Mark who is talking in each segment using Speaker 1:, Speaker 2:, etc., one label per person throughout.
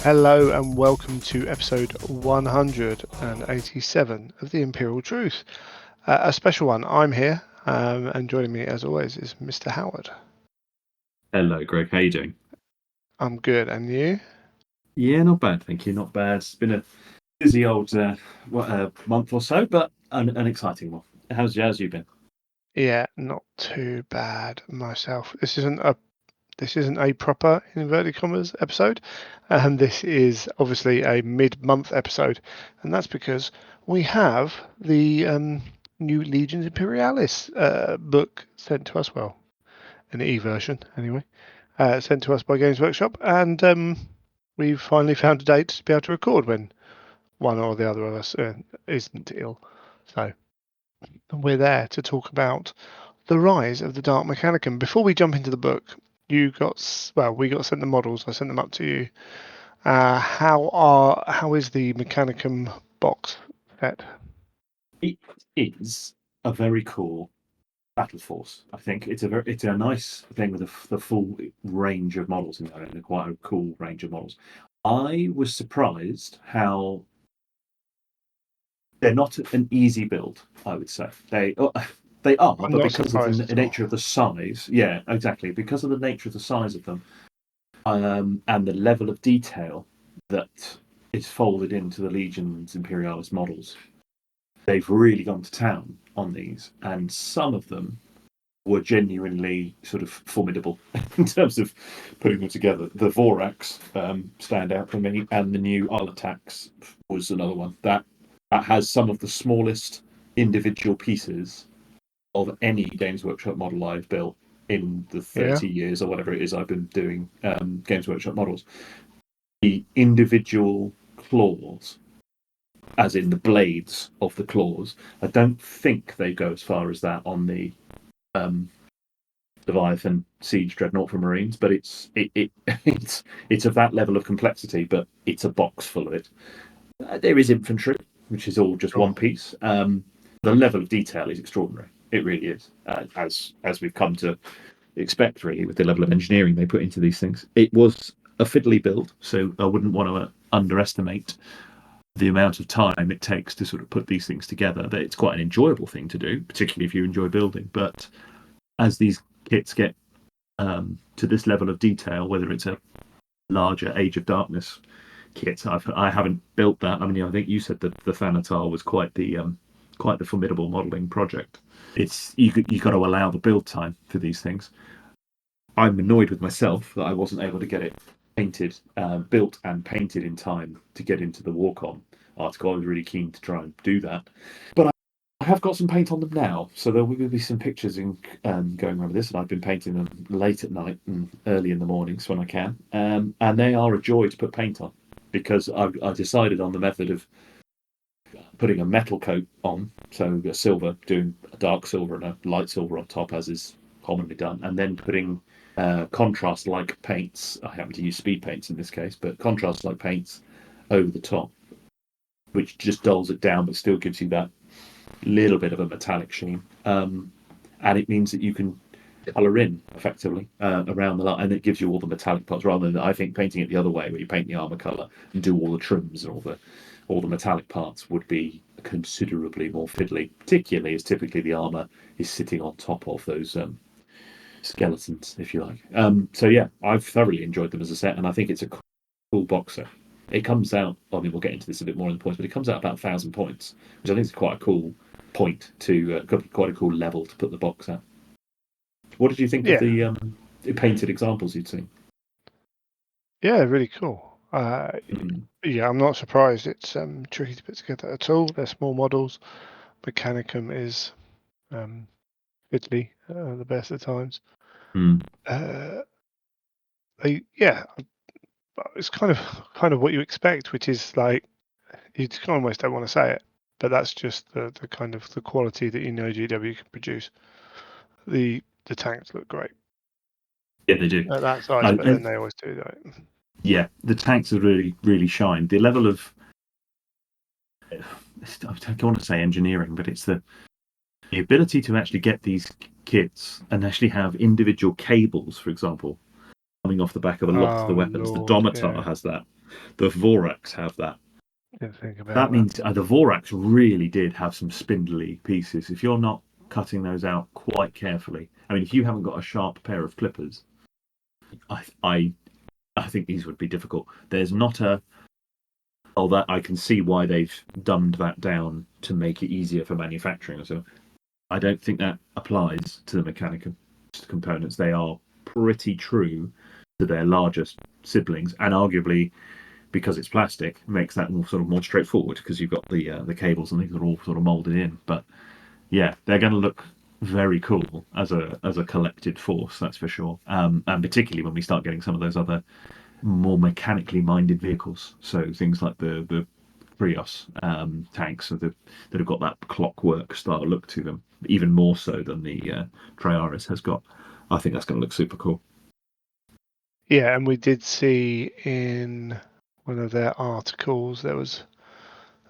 Speaker 1: Hello and welcome to episode 187 of the Imperial Truth. A special one. I'm here, and joining me as always is Mr. Howard.
Speaker 2: Hello, Greg. How you doing?
Speaker 1: I'm good, and you?
Speaker 2: Yeah, not bad, thank you. Not bad. It's been a busy old month or so, but an exciting one. How's you been?
Speaker 1: Yeah, not too bad myself. This isn't a proper inverted commas episode, and this is obviously a mid-month episode, and that's because we have the new Legions Imperialis book sent to us. Well, an e-version anyway, sent to us by Games Workshop, and we've finally found a date to be able to record when one or the other of us isn't ill. So we're there to talk about the rise of the Dark Mechanicum. Before we jump into the book, we got sent the models. I sent them up to you. How is the Mechanicum box set?
Speaker 2: It is a very cool battle force. I think it's a nice thing with the full range of models in there, and quite a cool range of models. I was surprised how they're not an easy build. I would say they are,
Speaker 1: I'm
Speaker 2: but
Speaker 1: not
Speaker 2: because of the
Speaker 1: surprised at all.
Speaker 2: nature of the size, yeah, exactly. Because of the nature of the size of them, and the level of detail that is folded into the Legions Imperialis models, they've really gone to town on these, and some of them were genuinely sort of formidable in terms of putting them together. The Vorax stand out for me, and the new Arlatax was another one that has some of the smallest individual pieces of any Games Workshop model I've built in the
Speaker 1: Yeah,
Speaker 2: 30 years or whatever it is I've been doing Games Workshop models. The individual claws, as in the blades of the claws, I don't think they go as far as that on the um, Leviathan Siege Dreadnought for Marines, but it's of that level of complexity, but it's a box full of it. There is infantry, which is all just
Speaker 1: sure.
Speaker 2: one piece. The level of detail is extraordinary. It really is, as we've come to expect, really, with the level of engineering they put into these things. It was a fiddly build, so I wouldn't want to underestimate the amount of time it takes to sort of put these things together. But it's quite an enjoyable thing to do, particularly if you enjoy building. But as these kits get to this level of detail, whether it's a larger Age of Darkness kit, I haven't built that. I mean, I think you said that the Thanatar was quite the formidable modelling project. It's you got to allow the build time for these things. I'm annoyed with myself that I wasn't able to get it painted, built and painted in time to get into the Warcom article. I was really keen to try and do that, but I have got some paint on them now, so there will be some pictures going around with this. And I've been painting them late at night and early in the mornings when I can, and they are a joy to put paint on because I decided on the method of putting a metal coat on, so a silver, doing a dark silver and a light silver on top, as is commonly done, and then putting contrast like paints. I happen to use speed paints in this case, but contrast like paints over the top, which just dulls it down but still gives you that little bit of a metallic sheen. And it means that you can colour in effectively around the line, and it gives you all the metallic parts rather than, I think, painting it the other way, where you paint the armour colour and do all the trims and all the metallic parts would be considerably more fiddly, particularly as typically the armour is sitting on top of those skeletons, if you like. So yeah, I've thoroughly enjoyed them as a set, and I think it's a cool box set. It comes out, I mean, we'll get into this a bit more in the points, but it comes out about 1,000 points, which I think is quite a cool point to quite a cool level to put the box at. What did you think of
Speaker 1: Yeah,
Speaker 2: the painted examples you'd seen?
Speaker 1: yeah, really cool.
Speaker 2: Mm.
Speaker 1: Yeah, I'm not surprised. It's tricky to put together at all. They're small models. Mechanicum is um, Italy the best of times.
Speaker 2: Mm.
Speaker 1: Uh, yeah, it's kind of what you expect, which is like you almost don't want to say it, but that's just the kind of the quality that GW can produce. The tanks look great
Speaker 2: Yeah, they do.
Speaker 1: at that size, but then
Speaker 2: And
Speaker 1: they always do that.
Speaker 2: yeah, the tanks have really shined. The level of, I don't want to say engineering, but it's the ability to actually get these kits and actually have individual cables, for example, coming off the back of a lot of the
Speaker 1: Oh
Speaker 2: weapons. The
Speaker 1: Lord,
Speaker 2: Domitar
Speaker 1: yeah,
Speaker 2: has that. the Voraks have that.
Speaker 1: Didn't think about
Speaker 2: That
Speaker 1: that.
Speaker 2: means the Voraks really did have some spindly pieces. If you're not cutting those out quite carefully, I mean, if you haven't got a sharp pair of clippers, I I, I think these would be difficult. There's not a that I can see why they've dumbed that down to make it easier for manufacturing. So I don't think that applies to the Mechanicum components. They are pretty true to their largest siblings, and arguably because it's plastic makes that more straightforward because you've got the cables and things are all sort of molded in. But yeah, they're going to look very cool as a collected force, that's for sure. And particularly when we start getting some of those other more mechanically minded vehicles, so things like the Prius tanks that have got that clockwork style look to them, even more so than the Triaris has got. I think that's going to look super cool.
Speaker 1: Yeah, and we did see in one of their articles there was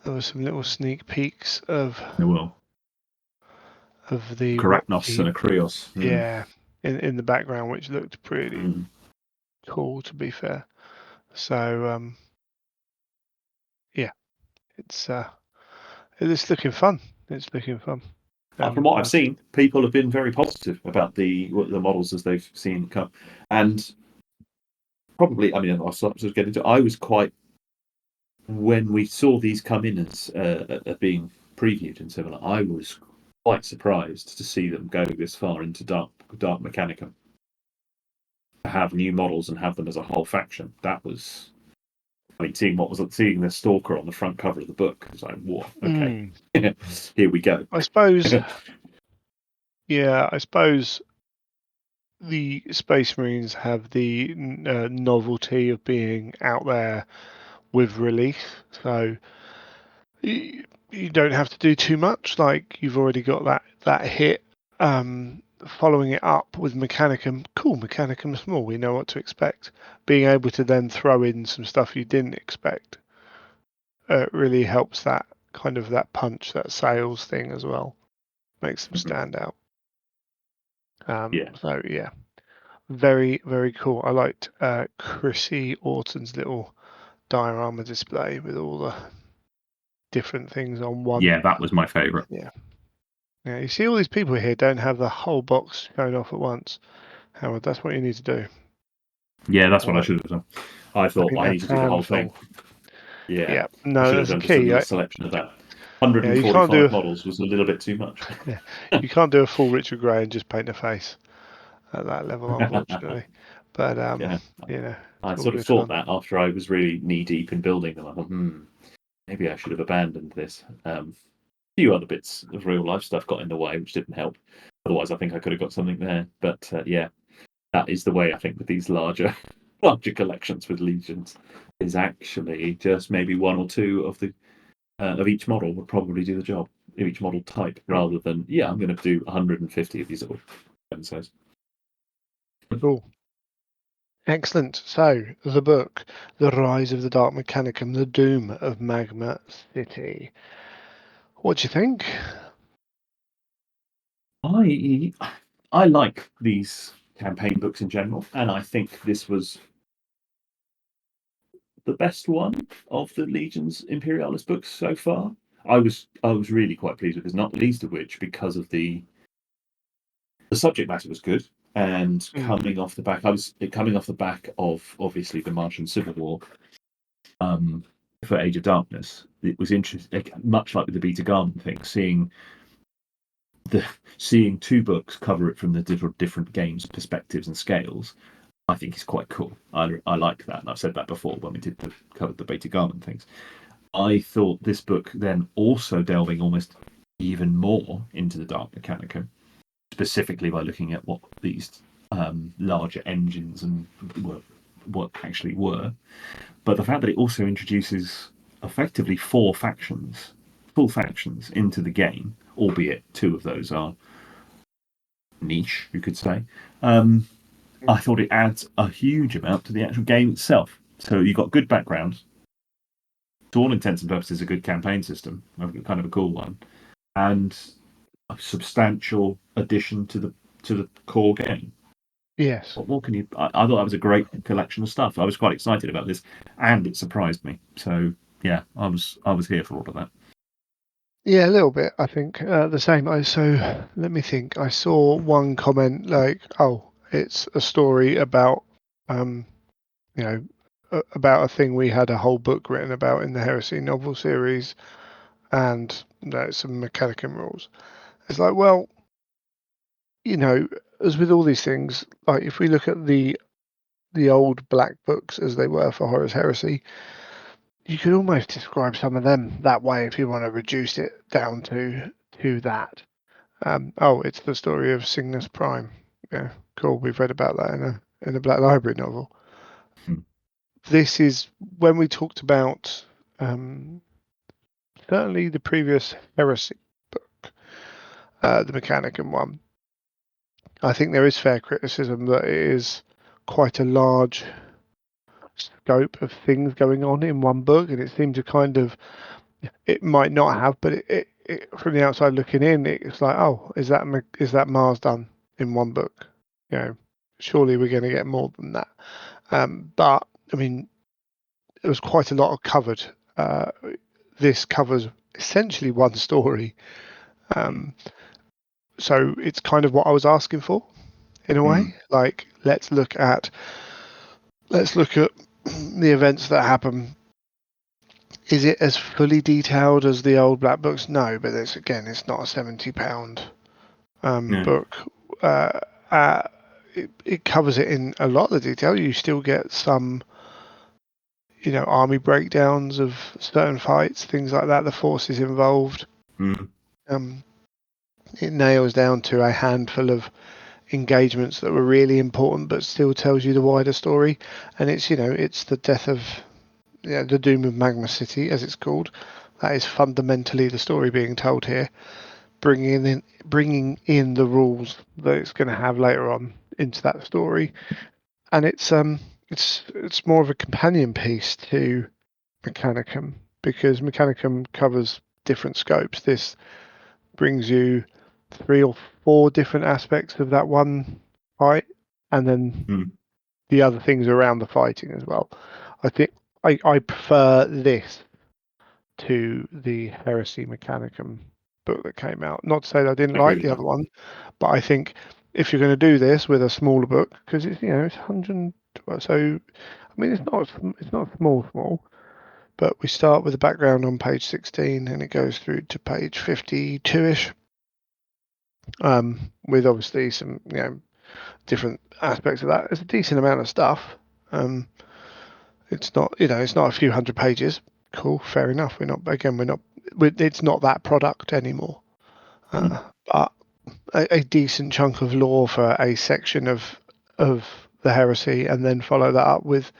Speaker 1: some little sneak peeks of
Speaker 2: They will.
Speaker 1: the
Speaker 2: Karapnos and a
Speaker 1: Rocky,
Speaker 2: Krios.
Speaker 1: yeah, in the background, which looked pretty
Speaker 2: Mm.
Speaker 1: cool, to be fair. So yeah, it's looking fun. It's looking fun.
Speaker 2: From what I've
Speaker 1: I
Speaker 2: seen, people have been very positive about the models as they've seen come, and probably, I mean, I'll sort of get into. I was quite when we saw these come in as being previewed and similar. I was quite surprised to see them go this far into Dark Mechanicum, to have new models and have them as a whole faction. That was, I mean, seeing the Stalker on the front cover of the book. It's like, whoa, okay, here we go.
Speaker 1: I suppose, yeah, I suppose the Space Marines have the novelty of being out there with release, so you don't have to do too much. Like you've already got that hit. Following it up with Mechanicum, cool. Mechanicum small. We know what to expect. Being able to then throw in some stuff you didn't expect really helps that kind of that punch, that sales thing as well. Makes them stand out.
Speaker 2: Yeah,
Speaker 1: So yeah, very very cool. I liked Chrissy Orton's little diorama display with all the different things on one.
Speaker 2: yeah, that was my favourite.
Speaker 1: Yeah. Yeah, you see all these people here don't have the whole box going off at once. Howard, that's what you need to do.
Speaker 2: Yeah, that's what I
Speaker 1: Uh,
Speaker 2: should have done. I
Speaker 1: I
Speaker 2: thought
Speaker 1: think
Speaker 2: I
Speaker 1: a
Speaker 2: need to do the whole thing.
Speaker 1: handful.
Speaker 2: Yeah,
Speaker 1: Yeah,
Speaker 2: I
Speaker 1: no,
Speaker 2: should have
Speaker 1: that's the
Speaker 2: done just a
Speaker 1: key.
Speaker 2: little selection of that.
Speaker 1: Yeah, you can't do
Speaker 2: 145 models was a little bit too much.
Speaker 1: you can't do a full Richard Gray and just paint a face at that level, unfortunately. But
Speaker 2: Yeah,
Speaker 1: you know,
Speaker 2: I
Speaker 1: it's all
Speaker 2: sort of
Speaker 1: good
Speaker 2: thought
Speaker 1: fun.
Speaker 2: that after I was really knee deep in building them. I thought, maybe I should have abandoned this. A few other bits of real life stuff got in the way, which didn't help. Otherwise, I think I could have got something there. But yeah, that is the way I think with these larger collections with Legions is actually just maybe one or two of each model would probably do the job of each model type,
Speaker 1: Cool.
Speaker 2: rather than I'm going to do 150 of these little says.
Speaker 1: Cool. Excellent. So, the book, The Rise of the Dark Mechanicum, The Doom of Magma City. What do you think?
Speaker 2: I I like these campaign books in general, and I think this was the best one of the Legions Imperialis books so far. I was really quite pleased with this, not least of which because of the subject matter was good, and coming off the back of obviously the Martian Civil War, for Age of Darkness. It was interesting, much like with the Beta Garden thing, the seeing two books cover it from the different games perspectives and scales. I think is quite cool. I like that, and I've said that before when we covered the Beta Garden things. I thought this book then also delving almost even more into the Dark Mechanicum, specifically by looking at what these larger engines and what actually were. But the fact that it also introduces effectively four factions, full factions into the game, albeit two of those are niche, you could say. I thought it adds a huge amount to the actual game itself. So you've got good background, to all intents and purposes, a good campaign system, kind of a cool one, and a substantial addition to the core game.
Speaker 1: Yes.
Speaker 2: What more can you? I thought that was a great collection of stuff. I was quite excited about this, and it surprised me. So yeah, I was here for all of that.
Speaker 1: Yeah, a little bit. I think the same. So let me think. I saw one comment like, "Oh, it's a story about, um, you know, about a thing we had a whole book written about in the Heresy novel series, and some Mechanicum rules." It's like, well, as with all these things, like if we look at the old black books as they were for Horus Heresy, you could almost describe some of them that way if you want to reduce it down to that. Oh, it's the story of Cygnus Prime. Yeah, cool. We've read about that in a Black Library novel.
Speaker 2: Hmm.
Speaker 1: This is when we talked about um, certainly the previous Heresy book, the Mechanicum one. I think there is fair criticism that it is quite a large scope of things going on in one book, and it seemed to kind of it might not have, but from the outside looking in, it's like, oh, is that Mars done in one book? You know, surely we're going to get more than that. But I mean, there was quite a lot of covered. Uh, this covers essentially one story,
Speaker 2: Hmm.
Speaker 1: um, so it's kind of what I was asking for in a
Speaker 2: Hmm.
Speaker 1: way. Like, let's look at the events that happen. Is it as fully detailed as the old black books? No, but it's not a £70
Speaker 2: No.
Speaker 1: book. Uh, uh, it covers it in a lot of the detail. You still get some, army breakdowns of certain fights, things like that. The forces involved.
Speaker 2: Hmm.
Speaker 1: Um, it nails down to a handful of engagements that were really important, but still tells you the wider story. And it's the death of, the doom of Magma City, as it's called. That is fundamentally the story being told here, bringing in the rules that it's going to have later on into that story, and it's more of a companion piece to Mechanicum because Mechanicum covers different scopes. This brings you three or four different aspects of that one fight, and then
Speaker 2: Hmm.
Speaker 1: the other things around the fighting as well. I think I prefer this to the Heresy Mechanicum book that came out. Not to say that I didn't
Speaker 2: I agree
Speaker 1: like
Speaker 2: with
Speaker 1: the
Speaker 2: that.
Speaker 1: other one, but I think if you're going to do this with a smaller book, because it's 100, so I mean it's not small, but we start with the background on page 16 and it goes through to page 52ish, with obviously some different aspects of that. It's a decent amount of stuff. Um, it's not a few hundred pages. Cool, fair enough. It's not that product anymore.
Speaker 2: Hmm.
Speaker 1: But a decent chunk of lore for a section of the heresy, and then follow that up with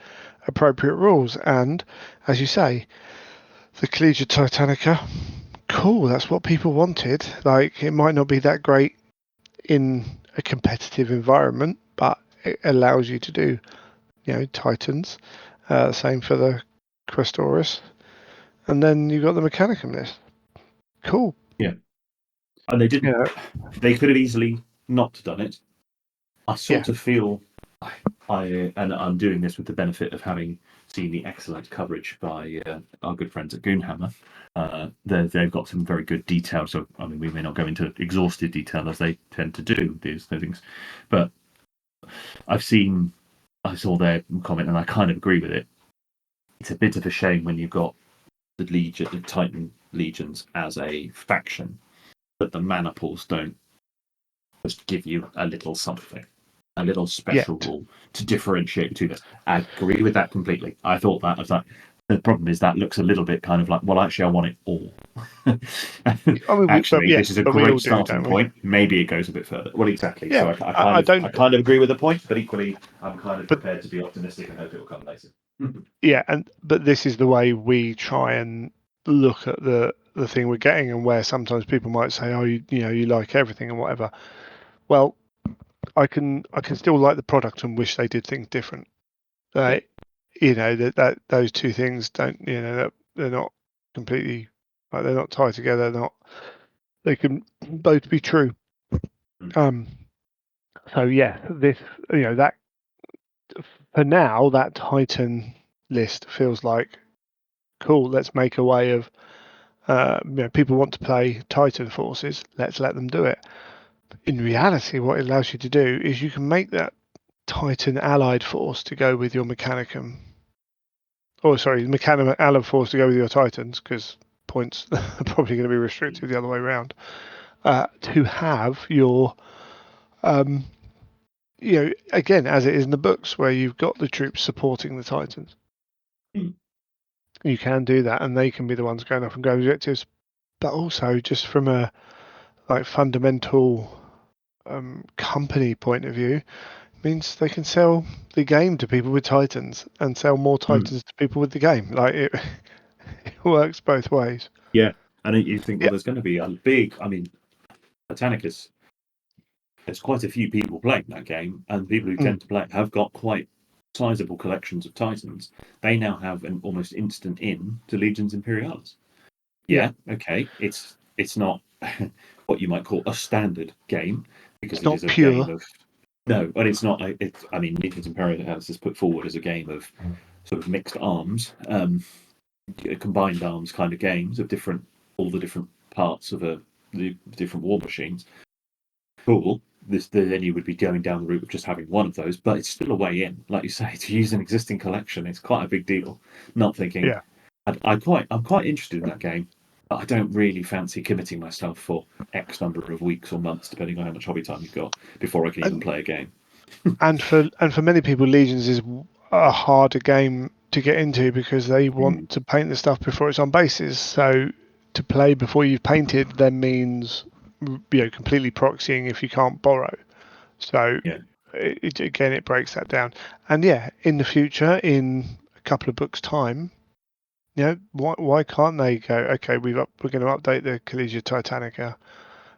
Speaker 1: appropriate rules. And as you say, the Collegia Titanica, cool. That's what people wanted. Like, it might not be that great in a competitive environment, but it allows you to do, Titans. Same for the Questoris, and then you got the Mechanicum list. Cool.
Speaker 2: Yeah, and they didn't.
Speaker 1: Yeah.
Speaker 2: They could have easily not done it. I
Speaker 1: Yeah.
Speaker 2: sort of feel and I'm doing this with the benefit of having seen the excellent coverage by our good friends at Goonhammer. They've got some very good detail. So, I mean, we may not go into exhaustive detail as they tend to do these things, but I've seen, I saw their comment and I kind of agree with it. It's a bit of a shame when you've got the Titan legions as a faction, but the mana pools don't just give you a little something, a little special
Speaker 1: Yet.
Speaker 2: rule to differentiate between us. I agree with that completely. I thought that. I was like, the problem is that looks a little bit kind of like, well, actually, I want it all.
Speaker 1: I mean,
Speaker 2: Actually, this is a
Speaker 1: but we all
Speaker 2: great
Speaker 1: do,
Speaker 2: starting
Speaker 1: don't we?
Speaker 2: point. Maybe it goes a bit further. Well, exactly. So
Speaker 1: Yeah.
Speaker 2: I
Speaker 1: I,
Speaker 2: kind
Speaker 1: I
Speaker 2: of, I
Speaker 1: don't,
Speaker 2: kind of agree with the point, but equally, I'm kind of
Speaker 1: but
Speaker 2: prepared to be optimistic and hope it will come later.
Speaker 1: yeah, but this is the way we try and look at the thing we're getting, and where sometimes people might say, oh, you like everything and whatever. Well, I can still like the product and wish they did things different.
Speaker 2: Yeah.
Speaker 1: That those two things don't, that they're not completely, like, they're not tied together. They can both be true.
Speaker 2: Mm.
Speaker 1: Um, So yeah, this that for now that Titan list feels like cool. Let's make a way of people want to play Titan forces. Let's let them do it. In reality, what it allows you to do is you can make that Titan allied force to go with your Mechanicum. Oh, sorry, Mechanicum allied force to go with your Titans, because points are probably going to be restricted the other way around. To have your again, as it is in the books, where you've got the troops supporting the Titans, you can do that, and they can be the ones going off and going objectives. But also, just from a fundamental company point of view, means they can sell the game to people with Titans and sell more
Speaker 2: Mm.
Speaker 1: Titans to people with the game. Like it, it works both ways.
Speaker 2: Yeah, and you think, well,
Speaker 1: Yeah.
Speaker 2: there's going to be a big. I mean, Titanicus. There's quite a few people playing that game, and people who
Speaker 1: Mm.
Speaker 2: tend to play have got quite sizable collections of Titans. They now have an almost instant in to Legions Imperialis.
Speaker 1: Yeah.
Speaker 2: Yeah, okay, it's not what you might call a standard game because
Speaker 1: It's
Speaker 2: it
Speaker 1: not
Speaker 2: is a
Speaker 1: pure.
Speaker 2: game of no, but it's not. It's I mean, Legions Imperialis is put forward as a game of sort of mixed arms, combined arms kind of games of all the different parts of the different war machines. Cool. Then you would be going down the route of just having one of those, but it's still a way in. Like you say, to use an existing collection, it's quite a big deal. Not thinking,
Speaker 1: Yeah.
Speaker 2: I'm quite interested in that game, but I don't really fancy committing myself for X number of weeks or months, depending on how much hobby time you've got, before I can even
Speaker 1: And
Speaker 2: play a game.
Speaker 1: for many people, Legions is a harder game to get into because they
Speaker 2: Mm.
Speaker 1: want to paint the stuff before it's on bases. So to play before you've painted then means completely proxying if you can't borrow. So
Speaker 2: Yeah.
Speaker 1: again, it breaks that down. And yeah, in the future, in a couple of books' time, why can't they go? Okay, we're going to update the Collegia Titanica.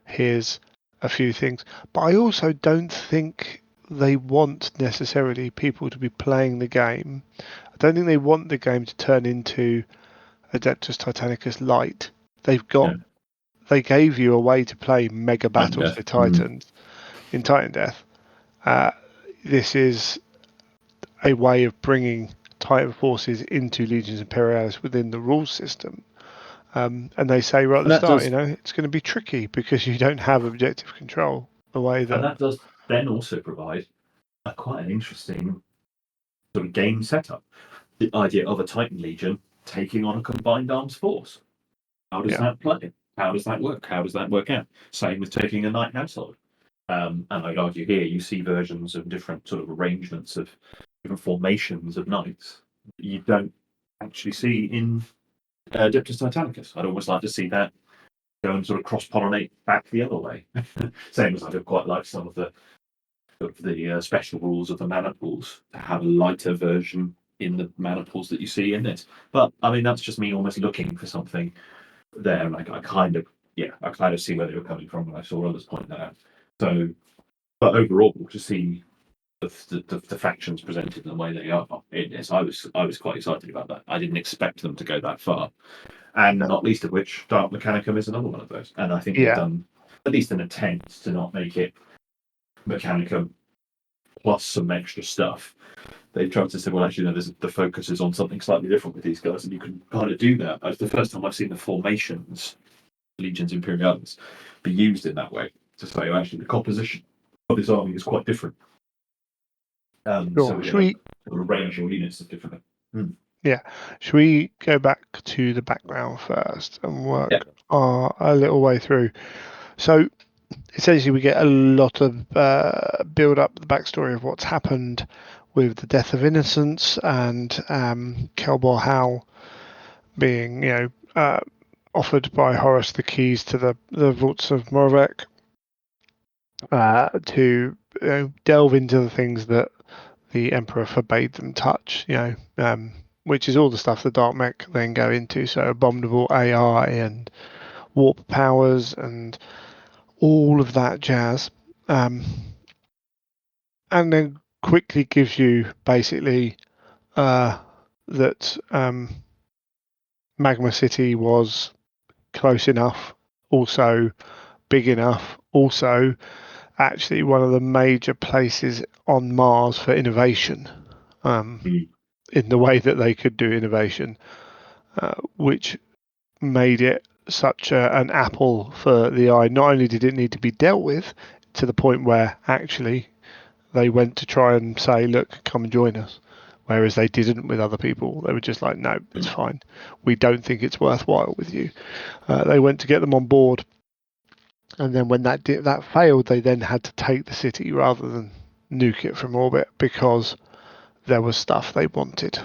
Speaker 1: Here's a few things, but I also don't think they want necessarily people to be playing the game. I don't think they want the game to turn into Adeptus Titanicus Light. They've got
Speaker 2: No.
Speaker 1: they gave you a way to play mega
Speaker 2: Titan
Speaker 1: battles
Speaker 2: Death.
Speaker 1: with Titans in Titan Death. Uh, this is a way of bringing Titan forces into Legions Imperialis within the rules system. And they say right at
Speaker 2: And
Speaker 1: the
Speaker 2: that
Speaker 1: start,
Speaker 2: does
Speaker 1: it's going to be tricky because you don't have objective control the way
Speaker 2: and
Speaker 1: that.
Speaker 2: that does then also provide a quite an interesting sort of game setup. The idea of a Titan Legion taking on a combined arms force. How does
Speaker 1: Yeah.
Speaker 2: that play? How does that work? How does that work out? Same with taking a Knight household. And I'd argue here you see versions of different sort of arrangements of different formations of knights that you don't actually see in Diptus Titanicus. I'd almost like to see that go and sort of cross pollinate back the other way. Same as I do quite like some of the special rules of the mana pools to have a lighter version in the mana pools that you see in this. But I mean, that's just me almost looking for something there. Like I kind of, yeah, I kind of see where they were coming from when I saw others point that out. So, but overall, to see the factions presented in the way they are, yes, I was quite excited about that. I didn't expect them to go that far, and
Speaker 1: No.
Speaker 2: not least of which, Dark Mechanicum is another one of those. And I think they've
Speaker 1: Yeah.
Speaker 2: done at least an attempt to not make it Mechanicum plus some extra stuff. They've tried to say, well, actually, no, the focus is on something slightly different with these guys, and you can kind of do that. It's the first time I've seen the formations, Legions Imperialis, be used in that way to say, oh, actually, the composition of this army is quite different. So
Speaker 1: Sure.
Speaker 2: we're
Speaker 1: Should
Speaker 2: going to
Speaker 1: we?
Speaker 2: arrange your units differently.
Speaker 1: Yeah. Should we go back to the background first and
Speaker 2: Yeah.
Speaker 1: work a little way through? So essentially, we get a lot of build up the backstory of what's happened with the death of innocence and Kelbor Hal being, offered by Horus the keys to the vaults of Moravec to delve into the things that the Emperor forbade them touch, which is all the stuff the Dark Mech then go into. So abominable AI and warp powers and all of that jazz. And then quickly gives you basically that Magma City was close enough, also big enough, also actually one of the major places on Mars for innovation,
Speaker 2: Mm.
Speaker 1: in the way that they could do innovation, which made it such an apple for the eye. Not only did it need to be dealt with to the point where actually they went to try and say, look, come and join us. Whereas they didn't with other people. They were just like, no, it's
Speaker 2: Mm.
Speaker 1: fine. We don't think it's worthwhile with you. They went to get them on board. And then when that failed, they then had to take the city rather than nuke it from orbit because there was stuff they wanted.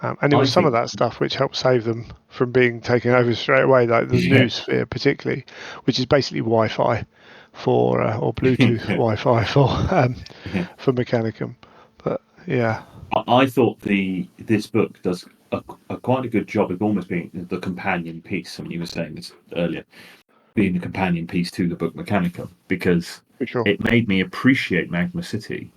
Speaker 1: And it was
Speaker 2: I
Speaker 1: some of
Speaker 2: think
Speaker 1: that stuff which helped save them from being taken over straight away, like the
Speaker 2: yeah.
Speaker 1: noosphere particularly, which is basically Wi-Fi for or Bluetooth Wi-Fi for Mechanicum. But yeah,
Speaker 2: I thought this book does a quite a good job of almost being the companion piece. I mean, you were saying this earlier, being the companion piece to the book Mechanicum, because
Speaker 1: for sure.
Speaker 2: it made me appreciate Magma City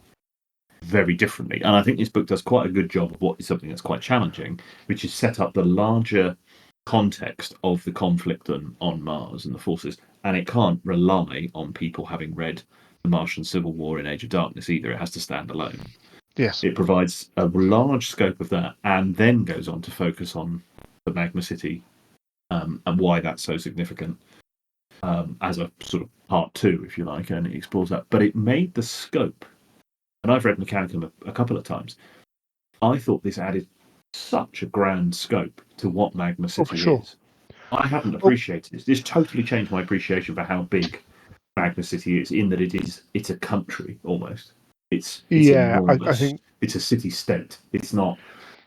Speaker 2: very differently. And I think this book does quite a good job of what is something that's quite challenging, which is set up the larger context of the conflict on Mars and the forces. And it can't rely on people having read the Martian Civil War in Age of Darkness either. It has to stand alone.
Speaker 1: Yes.
Speaker 2: It provides a large scope of that and then goes on to focus on the Magma City, and why that's so significant, as a sort of part two, if you like, and it explores that. But it made the scope, and I've read Mechanicum a couple of times. I thought this added such a grand scope to what Magma
Speaker 1: Oh, for
Speaker 2: City
Speaker 1: sure.
Speaker 2: is. I hadn't
Speaker 1: Oh,
Speaker 2: appreciated this. This totally changed my appreciation for how big Magma City is. In that it's a country almost. It's
Speaker 1: yeah. I
Speaker 2: enormous.
Speaker 1: think
Speaker 2: It's a city state. It's not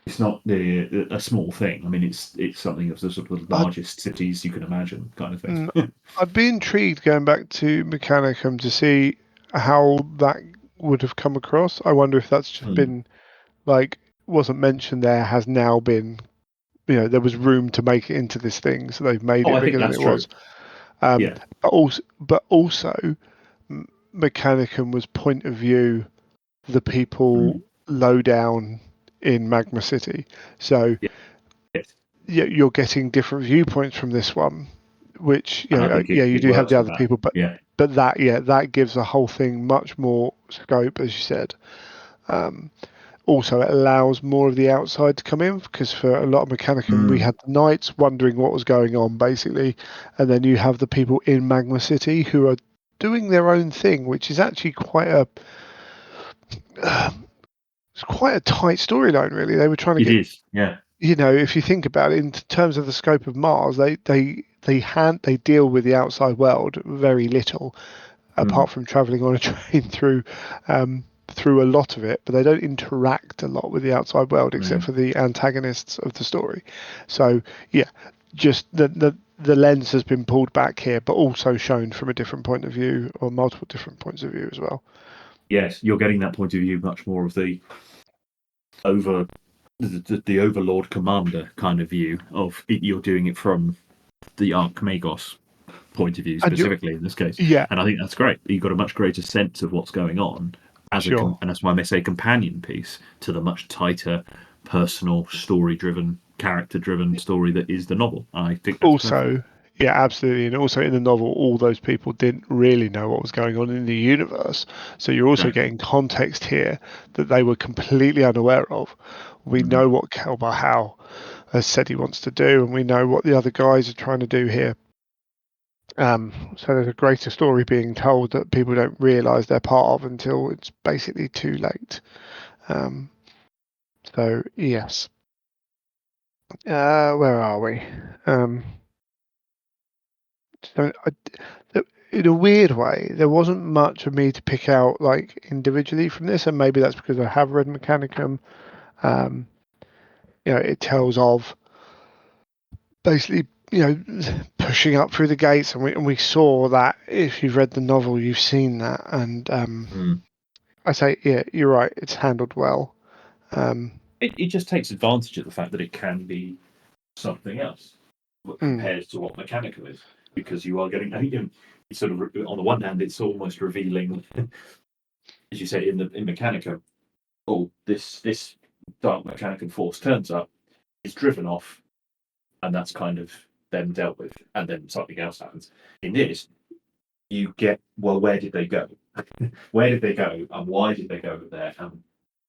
Speaker 2: a small thing. I mean, it's something of the sort of
Speaker 1: I'd,
Speaker 2: largest cities you can imagine, kind of
Speaker 1: mm,
Speaker 2: thing.
Speaker 1: I'd be intrigued going back to Mechanicum to see how that would have come across. I wonder if that's just
Speaker 2: Mm.
Speaker 1: been like wasn't mentioned there, has now been, there was room to make it into this thing, so they've made
Speaker 2: Oh,
Speaker 1: it
Speaker 2: I think
Speaker 1: bigger than
Speaker 2: that's
Speaker 1: it
Speaker 2: true.
Speaker 1: was. Um,
Speaker 2: Yeah.
Speaker 1: but also, Mechanicum was point of view the people
Speaker 2: Mm.
Speaker 1: low down in Magma City. So
Speaker 2: Yeah. Yes.
Speaker 1: you're getting different viewpoints from this one, which
Speaker 2: And I think
Speaker 1: yeah, you
Speaker 2: it
Speaker 1: do have
Speaker 2: works
Speaker 1: the
Speaker 2: with
Speaker 1: other
Speaker 2: that.
Speaker 1: people, but
Speaker 2: Yeah.
Speaker 1: that gives the whole thing much more scope, as you said. Um, Also, it allows more of the outside to come in because for a lot of Mechanicum, we
Speaker 2: Mm.
Speaker 1: had the knights wondering what was going on, basically, and then you have the people in Magma City who are doing their own thing, which is actually it's quite a tight storyline, really. They were trying to
Speaker 2: It
Speaker 1: get,
Speaker 2: is. Yeah.
Speaker 1: if you think about it in terms of the scope of Mars, they deal with the outside world very little,
Speaker 2: Mm.
Speaker 1: apart from traveling on a train through a lot of it, but they don't interact a lot with the outside world except
Speaker 2: Mm.
Speaker 1: for the antagonists of the story. So yeah, just the lens has been pulled back here, but also shown from a different point of view or multiple different points of view as well.
Speaker 2: Yes, you're getting that point of view much more of the over the overlord commander kind of view of it, you're doing it from the Archmagos point of view
Speaker 1: And you,
Speaker 2: specifically in this case,
Speaker 1: yeah,
Speaker 2: and I think that's great. You've got a much greater sense of what's going on
Speaker 1: sure.
Speaker 2: and that's why I may say companion piece to the much tighter, personal, story-driven, character-driven story that is the novel. I think that's perfect.
Speaker 1: Also, yeah, absolutely. And also in the novel, all those people didn't really know what was going on in the universe. So you're also
Speaker 2: Exactly.
Speaker 1: getting context here that they were completely unaware of. We
Speaker 2: Mm.
Speaker 1: know what Kelbahau has said he wants to do, and we know what the other guys are trying to do here. So there's a greater story being told that people don't realise they're part of until it's basically too late. Um, so yes, where are we? Um, so in a weird way, there wasn't much of me to pick out like individually from this, and maybe that's because I have read Mechanicum. Um, it tells of basically pushing up through the gates, and we saw that. If you've read the novel, you've seen that, and
Speaker 2: Mm.
Speaker 1: I say yeah, you're right. It's handled well. Um,
Speaker 2: It just takes advantage of the fact that it can be something else
Speaker 1: mm,
Speaker 2: compared to what Mechanicum is, because you are getting, I think, it's sort of on the one hand, it's almost revealing, as you say in Mechanicum, oh, this dark Mechanicum force turns up, is driven off, and that's kind of then dealt with, and then something else happens. In this, you get, well, where did they go? Where did they go, and why did they go there, and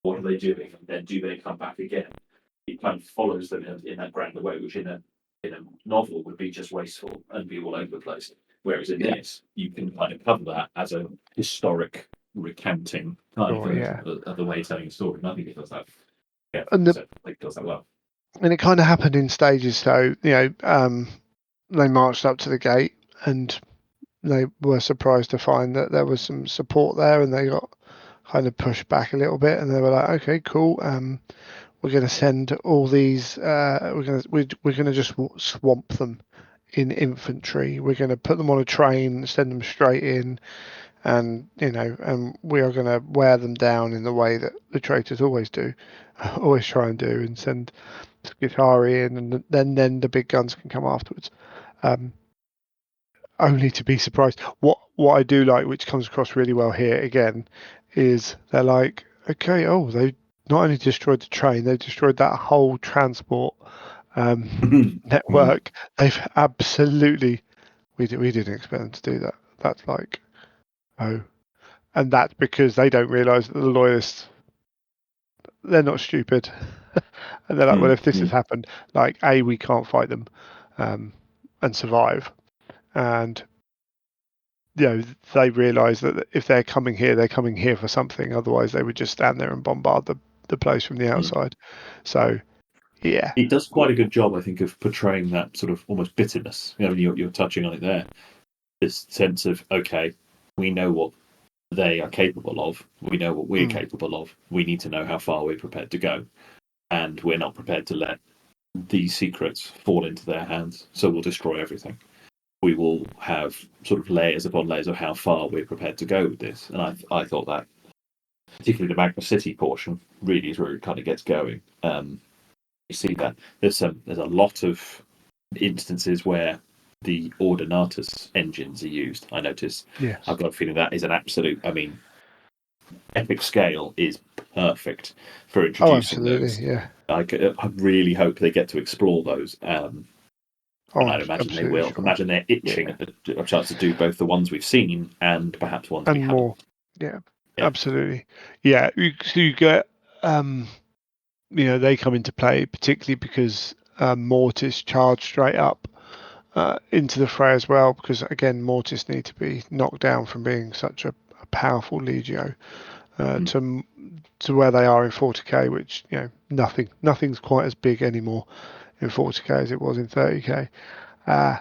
Speaker 2: what are they doing, and then do they come back again? It kind of follows them in that grander way, which in a novel would be just wasteful and be all over the place. Whereas in
Speaker 1: Yeah,
Speaker 2: this, you can kind of cover that as a historic recounting kind of
Speaker 1: sure,
Speaker 2: version
Speaker 1: yeah.
Speaker 2: of the way of telling a story. And I think it does that. Yeah,
Speaker 1: And
Speaker 2: so it does that well.
Speaker 1: it kind of happened in stages. So they marched up to the gate, and they were surprised to find that there was some support there, and they got kind of pushed back a little bit, and they were like, okay, cool. We're going to send all these. We're going to just swamp them in infantry. We're going to put them on a train, send them straight in, and and we are going to wear them down in the way that the traitors always do, always try and do, and send Skitari in, and then the big guns can come afterwards. Um, Only to be surprised. What I do like, which comes across really well here again, is they're like, okay, oh, they not only destroyed the train, they destroyed that whole transport
Speaker 2: Mm.
Speaker 1: network. They've absolutely we didn't expect them to do that. That's like, oh, and that's because they don't realise that the loyalists, they're not stupid, and they're like, well,
Speaker 2: Mm.
Speaker 1: if this has
Speaker 2: Mm.
Speaker 1: happened, like a we can't fight them, um, and survive, and they realise that if they're coming here, they're coming here for something. Otherwise, they would just stand there and bombard the place from the
Speaker 2: Mm.
Speaker 1: outside. So, yeah,
Speaker 2: It does quite a good job, I think, of portraying that sort of almost bitterness. You know, you're touching on it there. This sense of, okay, we know what they are capable of. We know what we're
Speaker 1: mm,
Speaker 2: capable of. We need to know how far we're prepared to go. And we're not prepared to let these secrets fall into their hands. So we'll destroy everything. We will have sort of layers upon layers of how far we're prepared to go with this. And I thought that, particularly the Magma City portion, really is where it kind of gets going. You see that there's a lot of instances where the Ordinatus engines are used. I notice.
Speaker 1: yes,
Speaker 2: I've got a feeling that is an absolute. I mean, epic scale is perfect for
Speaker 1: oh,
Speaker 2: introducing
Speaker 1: absolutely,
Speaker 2: those.
Speaker 1: yeah,
Speaker 2: I really hope they get to explore those,
Speaker 1: oh,
Speaker 2: and
Speaker 1: I'm
Speaker 2: I'd imagine they
Speaker 1: absolutely
Speaker 2: will.
Speaker 1: sure,
Speaker 2: Imagine they're itching
Speaker 1: yeah,
Speaker 2: at a chance to do both the ones we've seen and perhaps ones we
Speaker 1: and
Speaker 2: haven't.
Speaker 1: more, yeah,
Speaker 2: Yeah.
Speaker 1: absolutely, yeah. So you get, um, they come into play particularly because Mortis charge straight up into the fray as well, because again, Mortis need to be knocked down from being such a powerful legio
Speaker 2: Mm.
Speaker 1: to where they are in 40k, which nothing's quite as big anymore in 40k as it was in 30k. Uh,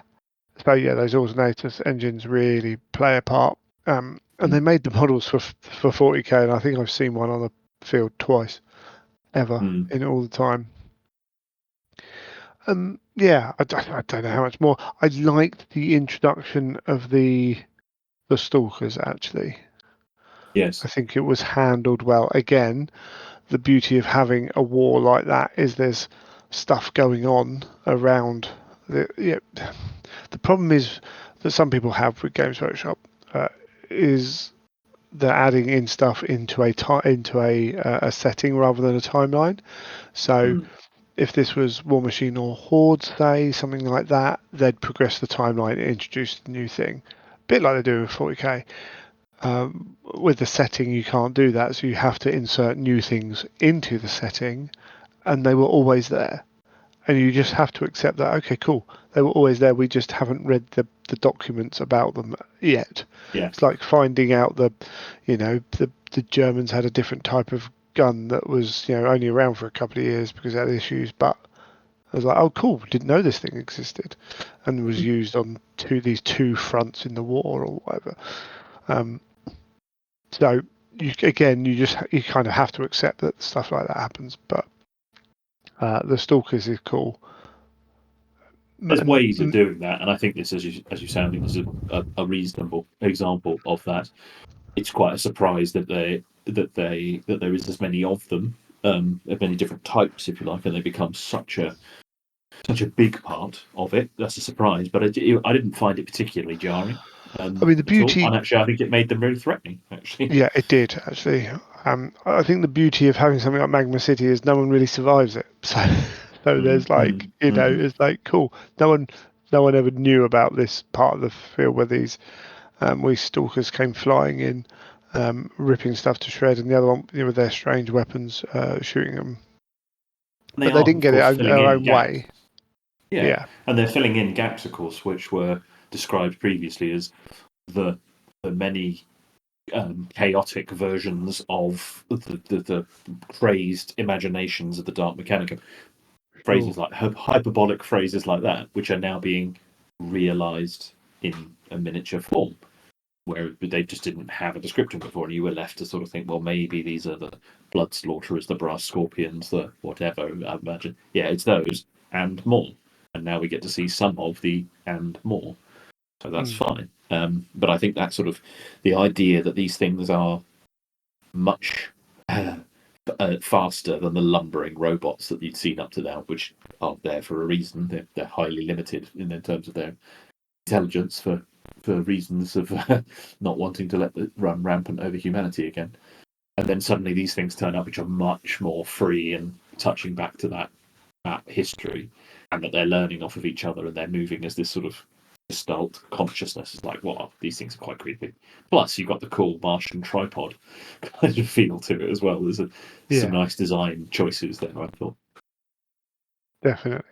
Speaker 1: so yeah, those alternator engines really play a part. And they
Speaker 2: Mm.
Speaker 1: made the models for 40k, and I think I've seen one on the field twice ever
Speaker 2: Mm.
Speaker 1: in all the time. Yeah, I don't know how much more. I liked the introduction of the stalkers actually. I
Speaker 2: Yes.
Speaker 1: think it was handled well. Again, the beauty of having a war like that is there's stuff going on around the problem is that some people have with Games Workshop is they're adding in stuff into a setting rather than a timeline. So
Speaker 2: Mm.
Speaker 1: if this was War Machine or Horde, say something like that, they'd progress the timeline and introduce the new thing, a bit like they do with 40k. With the setting, you can't do that, so you have to insert new things into the setting, and they were always there. And you just have to accept that, okay, cool, they were always there, we just haven't read the documents about them yet.
Speaker 2: Yeah.
Speaker 1: It's like finding out the Germans had a different type of gun that was, only around for a couple of years because it had issues, but I was like, oh, cool, didn't know this thing existed and was
Speaker 2: Mm.
Speaker 1: used on these two fronts in the war or whatever. Um, So you kind of have to accept that stuff like that happens. But the stalkers is cool.
Speaker 2: There's
Speaker 1: And
Speaker 2: ways of doing that, and I think this, as you sound, is a reasonable example of that. It's quite a surprise that there is as many of them, of many different types, if you like, and they become such a big part of it. That's a surprise, but I didn't find it particularly jarring
Speaker 1: I mean, the
Speaker 2: at all. And
Speaker 1: beauty,
Speaker 2: actually, I think it made them very threatening. Actually,
Speaker 1: yeah, it did actually. I think the beauty of having something like Magma City is no one really survives it. So
Speaker 2: mm,
Speaker 1: there's like,
Speaker 2: mm, mm,
Speaker 1: it's like cool. No one ever knew about this part of the field where these We stalkers came flying in, ripping stuff to shreds, and the other one, with their strange weapons, shooting them.
Speaker 2: They
Speaker 1: But they
Speaker 2: are,
Speaker 1: didn't
Speaker 2: of
Speaker 1: get it
Speaker 2: course, filling
Speaker 1: our
Speaker 2: in
Speaker 1: own
Speaker 2: gaps.
Speaker 1: way.
Speaker 2: Yeah,
Speaker 1: Yeah.
Speaker 2: and they're filling in gaps, of course, which were described previously as the many chaotic versions of the crazed imaginations of the Dark Mechanicum. Phrases
Speaker 1: Sure.
Speaker 2: like hyperbolic phrases like that, which are now being realized in a miniature form, where they just didn't have a description before, and you were left to sort of think, well, maybe these are the blood slaughterers, the brass scorpions, the whatever. I imagine, yeah, it's those and more. And now we get to see some of the and more, so that's
Speaker 1: Mm.
Speaker 2: fine. But I think that's sort of the idea that these things are much faster than the lumbering robots that you'd seen up to now, which are there for a reason. They're highly limited in terms of their intelligence for reasons of not wanting to let it run rampant over humanity again. And then suddenly these things turn up, which are much more free and touching back to that history, and that they're learning off of each other and they're moving as this sort of gestalt consciousness. It's like, wow, these things are quite creepy. Plus, you've got the cool Martian tripod kind of feel to it as well. There's some
Speaker 1: Yeah,
Speaker 2: nice design choices there, I thought.
Speaker 1: definitely.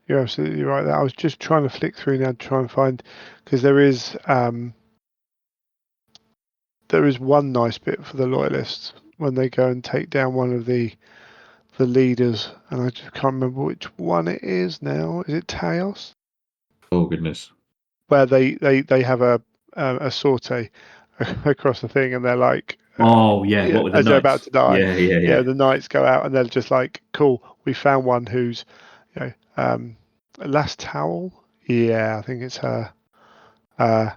Speaker 1: You're absolutely right there. I was just trying to flick through now to try and find, because there is one nice bit for the loyalists when they go and take down one of the leaders, and I just can't remember which one it is now. Is it Taos?
Speaker 2: Oh goodness.
Speaker 1: Where they have a sortie across the thing, and they're like,
Speaker 2: Oh yeah,
Speaker 1: yeah,
Speaker 2: what with the
Speaker 1: as they're about
Speaker 2: knights?
Speaker 1: to die,
Speaker 2: Yeah, yeah,
Speaker 1: yeah,
Speaker 2: yeah.
Speaker 1: the knights go out, and they're just like, cool, we found one who's, you know, last towel. Yeah, I think it's her. Uh,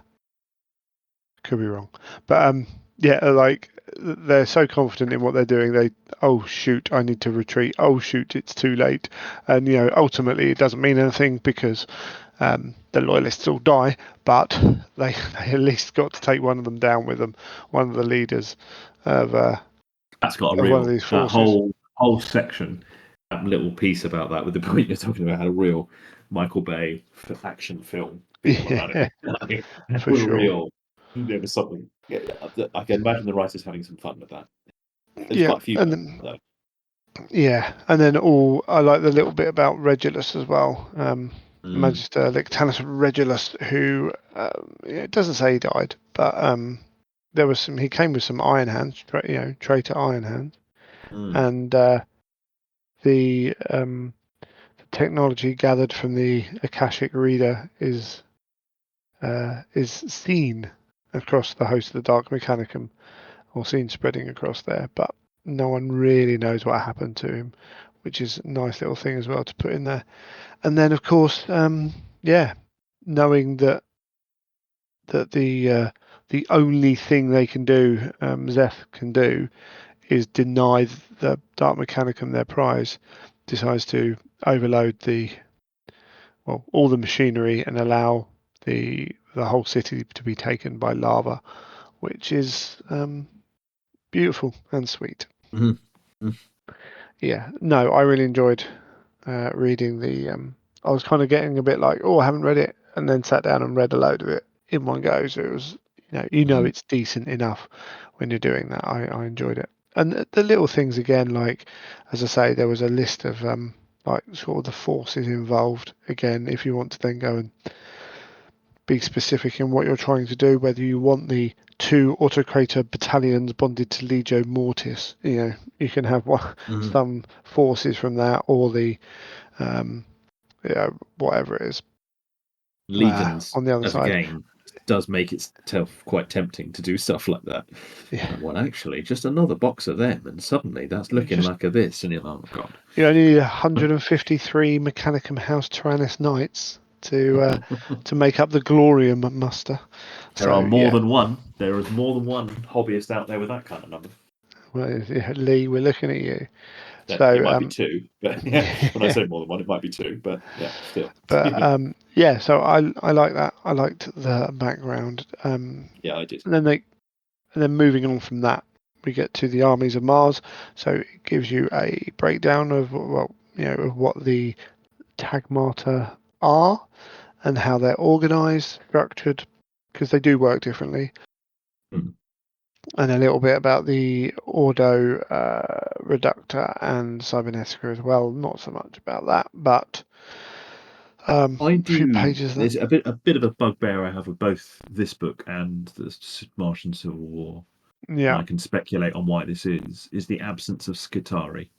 Speaker 1: could be wrong, but yeah, like they're so confident in what they're doing. Oh shoot, I need to retreat. Oh shoot, it's too late. And ultimately, it doesn't mean anything because the loyalists all die, but they at least got to take one of them down with them, one of the leaders of
Speaker 2: That's got a
Speaker 1: one of
Speaker 2: real
Speaker 1: these
Speaker 2: that
Speaker 1: forces.
Speaker 2: whole section, that little piece about that with the point you're talking about had a real Michael Bay action film feel about
Speaker 1: Yeah,
Speaker 2: it. There
Speaker 1: for
Speaker 2: was a
Speaker 1: sure.
Speaker 2: real, there was something. Yeah, I can imagine the writers having some fun with that. There's
Speaker 1: Yeah,
Speaker 2: quite a few
Speaker 1: and then
Speaker 2: though.
Speaker 1: all I like the little bit about Regulus as well.
Speaker 2: Mm,
Speaker 1: Magister Lictanus Regulus, who it doesn't say he died, but there was some. He came with some Iron Hands, traitor Iron Hands,
Speaker 2: mm.
Speaker 1: and the technology gathered from the Akashic Reader is seen across the host of the Dark Mechanicum, or seen spreading across there, but no one really knows what happened to him, which is a nice little thing as well to put in there. And then, of course, knowing that the only thing they can do, Zeth can do, is deny the Dark Mechanicum their prize, decides to overload all the machinery and allow the whole city to be taken by lava, which is beautiful and sweet.
Speaker 2: Mm, mm,
Speaker 1: Yeah, no, I really enjoyed reading the. I was kind of getting a bit like, oh, I haven't read it, and then sat down and read a load of it in one go. So it was,
Speaker 2: mm.
Speaker 1: it's decent enough when you're doing that. I enjoyed it, and the little things again, like as I say, there was a list of like sort of the forces involved. Again, if you want to then go and be specific in what you're trying to do, whether you want the two autocrator battalions bonded to Legio Mortis, you can have
Speaker 2: Mm.
Speaker 1: some forces from that, or the um, whatever it is
Speaker 2: Legions
Speaker 1: on the other
Speaker 2: as a
Speaker 1: side.
Speaker 2: game does make itself quite tempting to do stuff like that.
Speaker 1: Yeah,
Speaker 2: Well, actually, just another box of them, and suddenly that's
Speaker 1: you
Speaker 2: looking
Speaker 1: just
Speaker 2: like a this, and you're like, oh god.
Speaker 1: you only need 153 Mechanicum House Tyrannus Knights to make up the Glorium muster.
Speaker 2: There
Speaker 1: So
Speaker 2: are more
Speaker 1: yeah,
Speaker 2: than one. There is more than one hobbyist out there with that kind of number.
Speaker 1: well, yeah, Lee, we're looking at you.
Speaker 2: That it
Speaker 1: So
Speaker 2: might be two, but yeah, when I
Speaker 1: yeah.
Speaker 2: say more than one, it might be two, but yeah, still.
Speaker 1: But yeah, so I like that. I liked the background.
Speaker 2: Yeah, I did.
Speaker 1: And then moving on from that, we get to the armies of Mars. So it gives you a breakdown of of what the Tagmata are and how they're organized, structured. because they do work differently.
Speaker 2: Mm.
Speaker 1: And a little bit about the Ordo Reductor and Cybernetica as well. Not so much about that, but
Speaker 2: I
Speaker 1: a few
Speaker 2: do.
Speaker 1: pages there.
Speaker 2: There's a bit of a bugbear I have with both this book and the Martian Civil War, and
Speaker 1: Yeah.
Speaker 2: I can speculate on why this is the absence of Skitarii.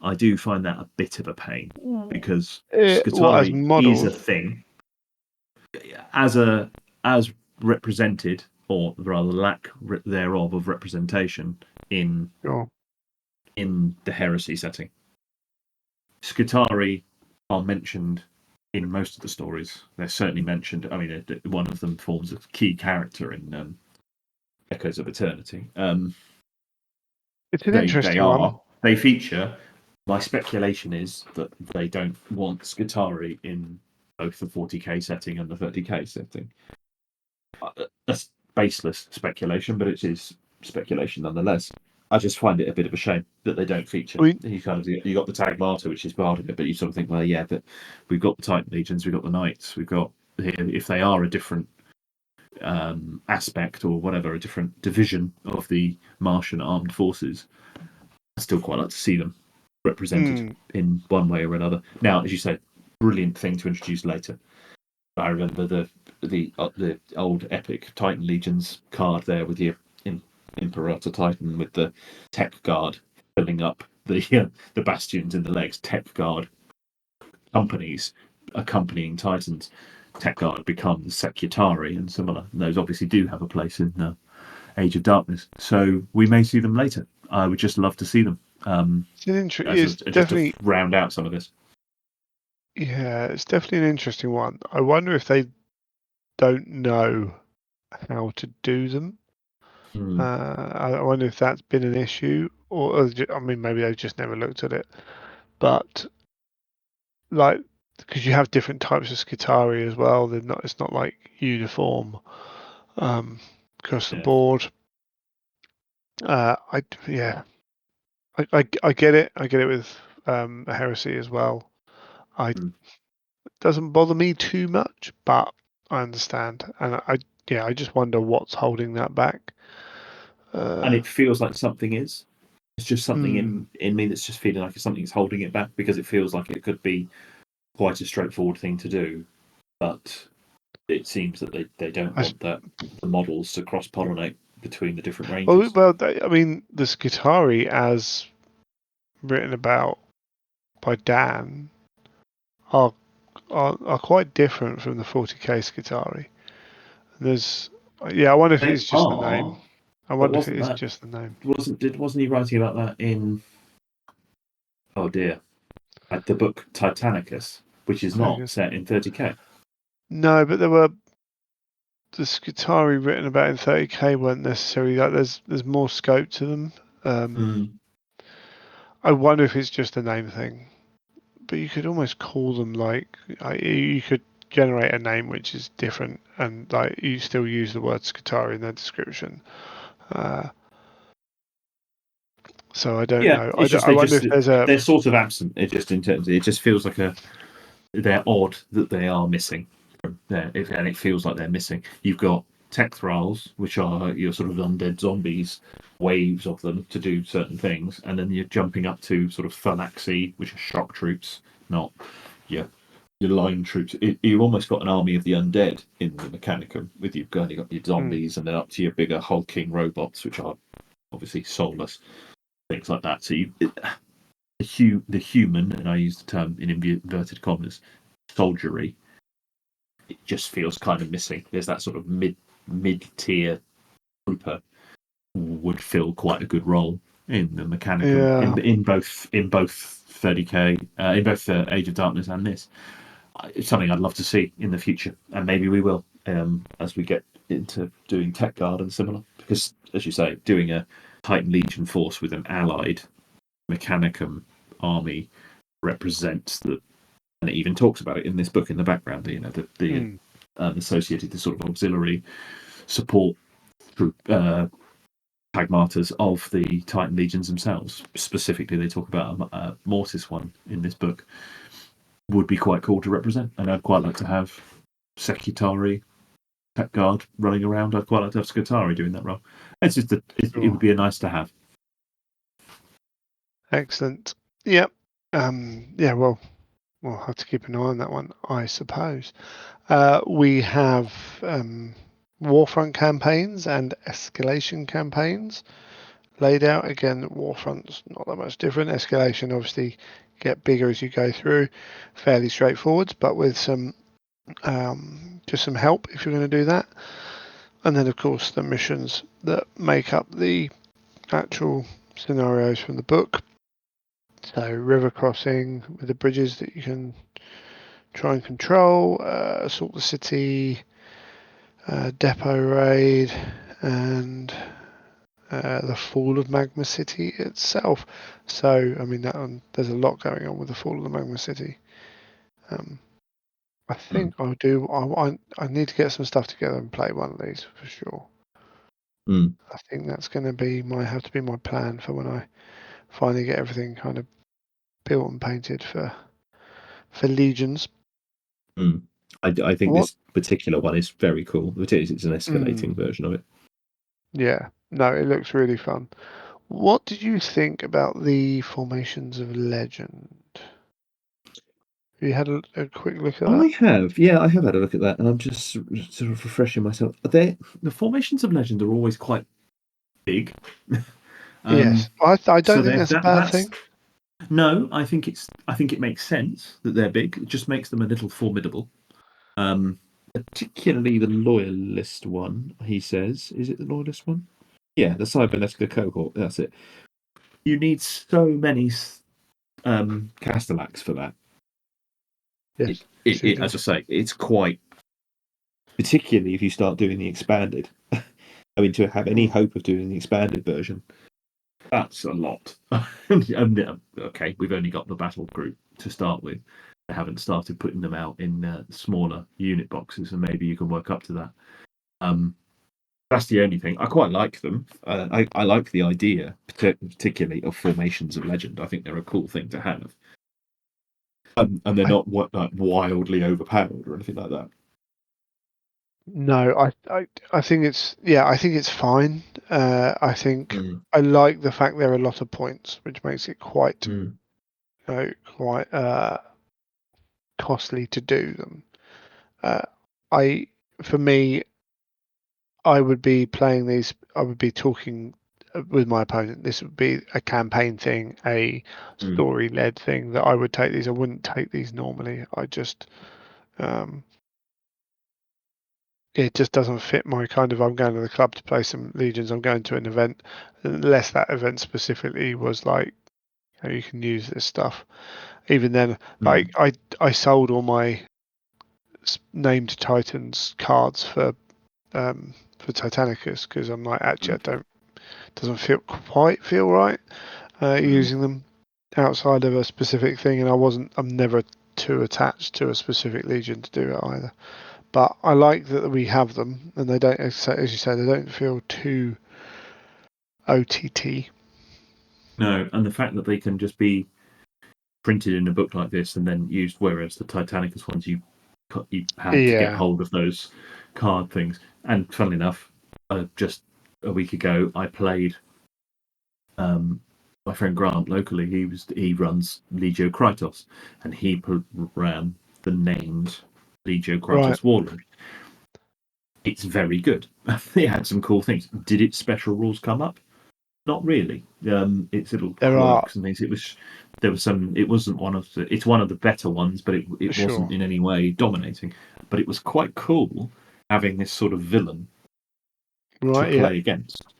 Speaker 2: I do find that a bit of a pain because
Speaker 1: What as
Speaker 2: Skitarii is a
Speaker 1: models?
Speaker 2: thing as represented, or rather lack thereof of representation in
Speaker 1: Sure.
Speaker 2: the heresy setting. Skitarii are mentioned in most of the stories. They're certainly mentioned. I mean, one of them forms a key character in Echoes of Eternity.
Speaker 1: It's an
Speaker 2: They
Speaker 1: interesting one.
Speaker 2: feature. My speculation is that they don't want Skitarii in both the 40k setting and the 30k setting. That's baseless speculation, but it is speculation nonetheless. I just find it a bit of a shame that they don't feature.
Speaker 1: I mean,
Speaker 2: You got the Tag Martyr, which is part of it, but you sort of think, well, yeah, but we've got the Titan Legions, we've got the Knights, we've got here. If they are a different aspect or whatever, a different division of the Martian armed forces, I still quite like to see them represented in one way or another. Now, as you say, brilliant thing to introduce later. I remember the old epic Titan Legions card there with your Imperator Titan with the Tech Guard filling up the bastions in the legs. Tech Guard companies accompanying Titans. Tech Guard becomes Secutari and similar. And those obviously do have a place in Age of Darkness. So we may see them later. I would just love to see them.
Speaker 1: it's
Speaker 2: Just to
Speaker 1: definitely,
Speaker 2: round out some of this.
Speaker 1: yeah, it's definitely an interesting one. I wonder if they don't know how to do them. I wonder if that's been an issue, or I mean, maybe they've just never looked at it. But like, because you have different types of Skitarii as well, they're not. It's not like uniform across the
Speaker 2: Yeah.
Speaker 1: board. I yeah, I get it. I get it with a heresy as well. I
Speaker 2: Mm.
Speaker 1: It doesn't bother me too much, but I understand, and I just wonder what's holding that back.
Speaker 2: And it feels like something is. It's just something
Speaker 1: Hmm.
Speaker 2: in me that's just feeling like something's holding it back because it feels like it could be quite a straightforward thing to do, but it seems that they don't
Speaker 1: I,
Speaker 2: want the models to cross pollinate between the different
Speaker 1: well,
Speaker 2: ranges.
Speaker 1: I mean, the Skitarii, as written about by Dan, are are quite different from the 40k Skitarii. There's, yeah, I wonder if
Speaker 2: They
Speaker 1: it's just the name.
Speaker 2: are,
Speaker 1: I
Speaker 2: but
Speaker 1: wonder if it
Speaker 2: wasn't
Speaker 1: is
Speaker 2: that
Speaker 1: just the name.
Speaker 2: wasn't he writing about that in oh dear, the book Titanicus, which is not
Speaker 1: Antagonist.
Speaker 2: set in 30k?
Speaker 1: No, but there were the Skitarii written about in 30k weren't necessarily like there's more scope to them. Um,
Speaker 2: Mm.
Speaker 1: I wonder if it's just a name thing, but you could almost call them like you could generate a name which is different and like you still use the word Skitarii in their description. Uh, so I don't
Speaker 2: Yeah,
Speaker 1: know.
Speaker 2: it's just
Speaker 1: I wonder if there's a
Speaker 2: they're sort of absent. It just in terms, it just feels like they're odd that they are missing from there, and it feels like they're missing. You've got tech thralls, which are your sort of undead zombies, waves of them to do certain things, and then you're jumping up to sort of phalanxi, which are shock troops, not your line troops. You've almost got an army of the undead in the Mechanicum, with you've got your
Speaker 1: hmm,
Speaker 2: zombies, and then up to your bigger hulking robots, which are obviously soulless, things like that. So the human, and I use the term in inverted commas, soldiery, it just feels kind of missing. There's that sort of mid tier trooper would fill quite a good role in the Mechanicum
Speaker 1: yeah.
Speaker 2: in both 30k in both Age of Darkness and this. It's something I'd love to see in the future, and maybe we will as we get into doing Tech Guard and similar. Because, as you say, doing a Titan Legion force with an allied Mechanicum army represents the, and it even talks about it in this book in the background. You know, the
Speaker 1: Hmm.
Speaker 2: associated, the sort of auxiliary support through pragmatas of the Titan Legions themselves. Specifically, they talk about a Mortis one in this book. Would be quite cool to represent, and I'd quite like to have Sekitari pet guard running around. I'd quite like to have Skitari doing that role. It's just it
Speaker 1: Sure.
Speaker 2: would be a nice to have.
Speaker 1: Excellent. Yep. Yeah. Well, we'll have to keep an eye on that one, I suppose. We have Warfront campaigns and escalation campaigns laid out. Again, Warfront's not that much different. Escalation obviously get bigger as you go through, fairly straightforward, but with some just some help if you're going to do that. And then, of course, the missions that make up the actual scenarios from the book. So, river crossing with the bridges that you can try and control, assault the city, depot raid, and the fall of Magma City itself. So, I mean, there's a lot going on with the fall of the Magma City. I think I'll do. I need to get some stuff together and play one of these for sure.
Speaker 2: Mm.
Speaker 1: I think that's going to be have to be my plan for when I finally get everything kind of built and painted for Legions.
Speaker 2: Mm. I think
Speaker 1: What?
Speaker 2: this particular one is very cool. It's an
Speaker 1: Mm,
Speaker 2: escalating version of it.
Speaker 1: yeah. No, it looks really fun. What did you think about the formations of legend? You had a quick look at that?
Speaker 2: I have had a look at that, and I'm just sort of refreshing myself. The formations of legend are always quite big.
Speaker 1: Yes. I
Speaker 2: So
Speaker 1: don't think that's a bad
Speaker 2: that's
Speaker 1: thing.
Speaker 2: no. I think it makes sense that they're big. It just makes them a little formidable. Particularly the loyalist one. He says, is it the loyalist one? Yeah, the cybernetica cohort. That's it. You need so many Castellax for that.
Speaker 1: Yes. Yes, you do.
Speaker 2: As I say, it's quite, particularly if you start doing the expanded. I mean, to have any
Speaker 1: Mm.
Speaker 2: hope of doing the expanded version, that's a lot. Okay, we've only got the battle group to start with. I haven't started putting them out in smaller unit boxes, and maybe you can work up to that. That's the only thing. I quite like them. I like the idea, particularly of formations of legend. I think they're a cool thing to have, and they're
Speaker 1: I,
Speaker 2: not like wildly overpowered or anything like that.
Speaker 1: no, I think I think it's fine. I think
Speaker 2: Mm,
Speaker 1: I like the fact there are a lot of points, which makes it quite,
Speaker 2: mm,
Speaker 1: quite costly to do them. Uh, I, for me, I would be playing these. I would be talking with my opponent. This would be a campaign thing, a
Speaker 2: mm.
Speaker 1: story-led thing that I would take these. I wouldn't take these normally. I just, um, it just doesn't fit my kind of. I'm going to the club to play some Legions. I'm going to an event, unless that event specifically was like, you can use this stuff. Even then, like
Speaker 2: Mm.
Speaker 1: I sold all my named Titans cards for Titanicus because I'm like, actually, I
Speaker 2: Mm.
Speaker 1: don't doesn't quite feel right
Speaker 2: Mm.
Speaker 1: using them outside of a specific thing, and I'm never too attached to a specific legion to do it either. But I like that we have them, and they don't, as you say, they don't feel too OTT.
Speaker 2: No, and the fact that they can just be printed in a book like this and then used, whereas the Titanicus ones you had to get
Speaker 1: Yeah,
Speaker 2: hold of those card things. And funnily enough, just a week ago, I played um, my friend Grant locally. He runs Legio Krytos, and he ran the named Legio
Speaker 1: right.
Speaker 2: Krytos Warlord. It's very good. It had some cool things. Did its special rules come up? Not really. Its little
Speaker 1: There are
Speaker 2: quirks and things. There was some. It wasn't one of the. It's one of the better ones, but it wasn't
Speaker 1: sure,
Speaker 2: in any way dominating. But it was quite cool having this sort of villain to
Speaker 1: right. Yeah,
Speaker 2: play against.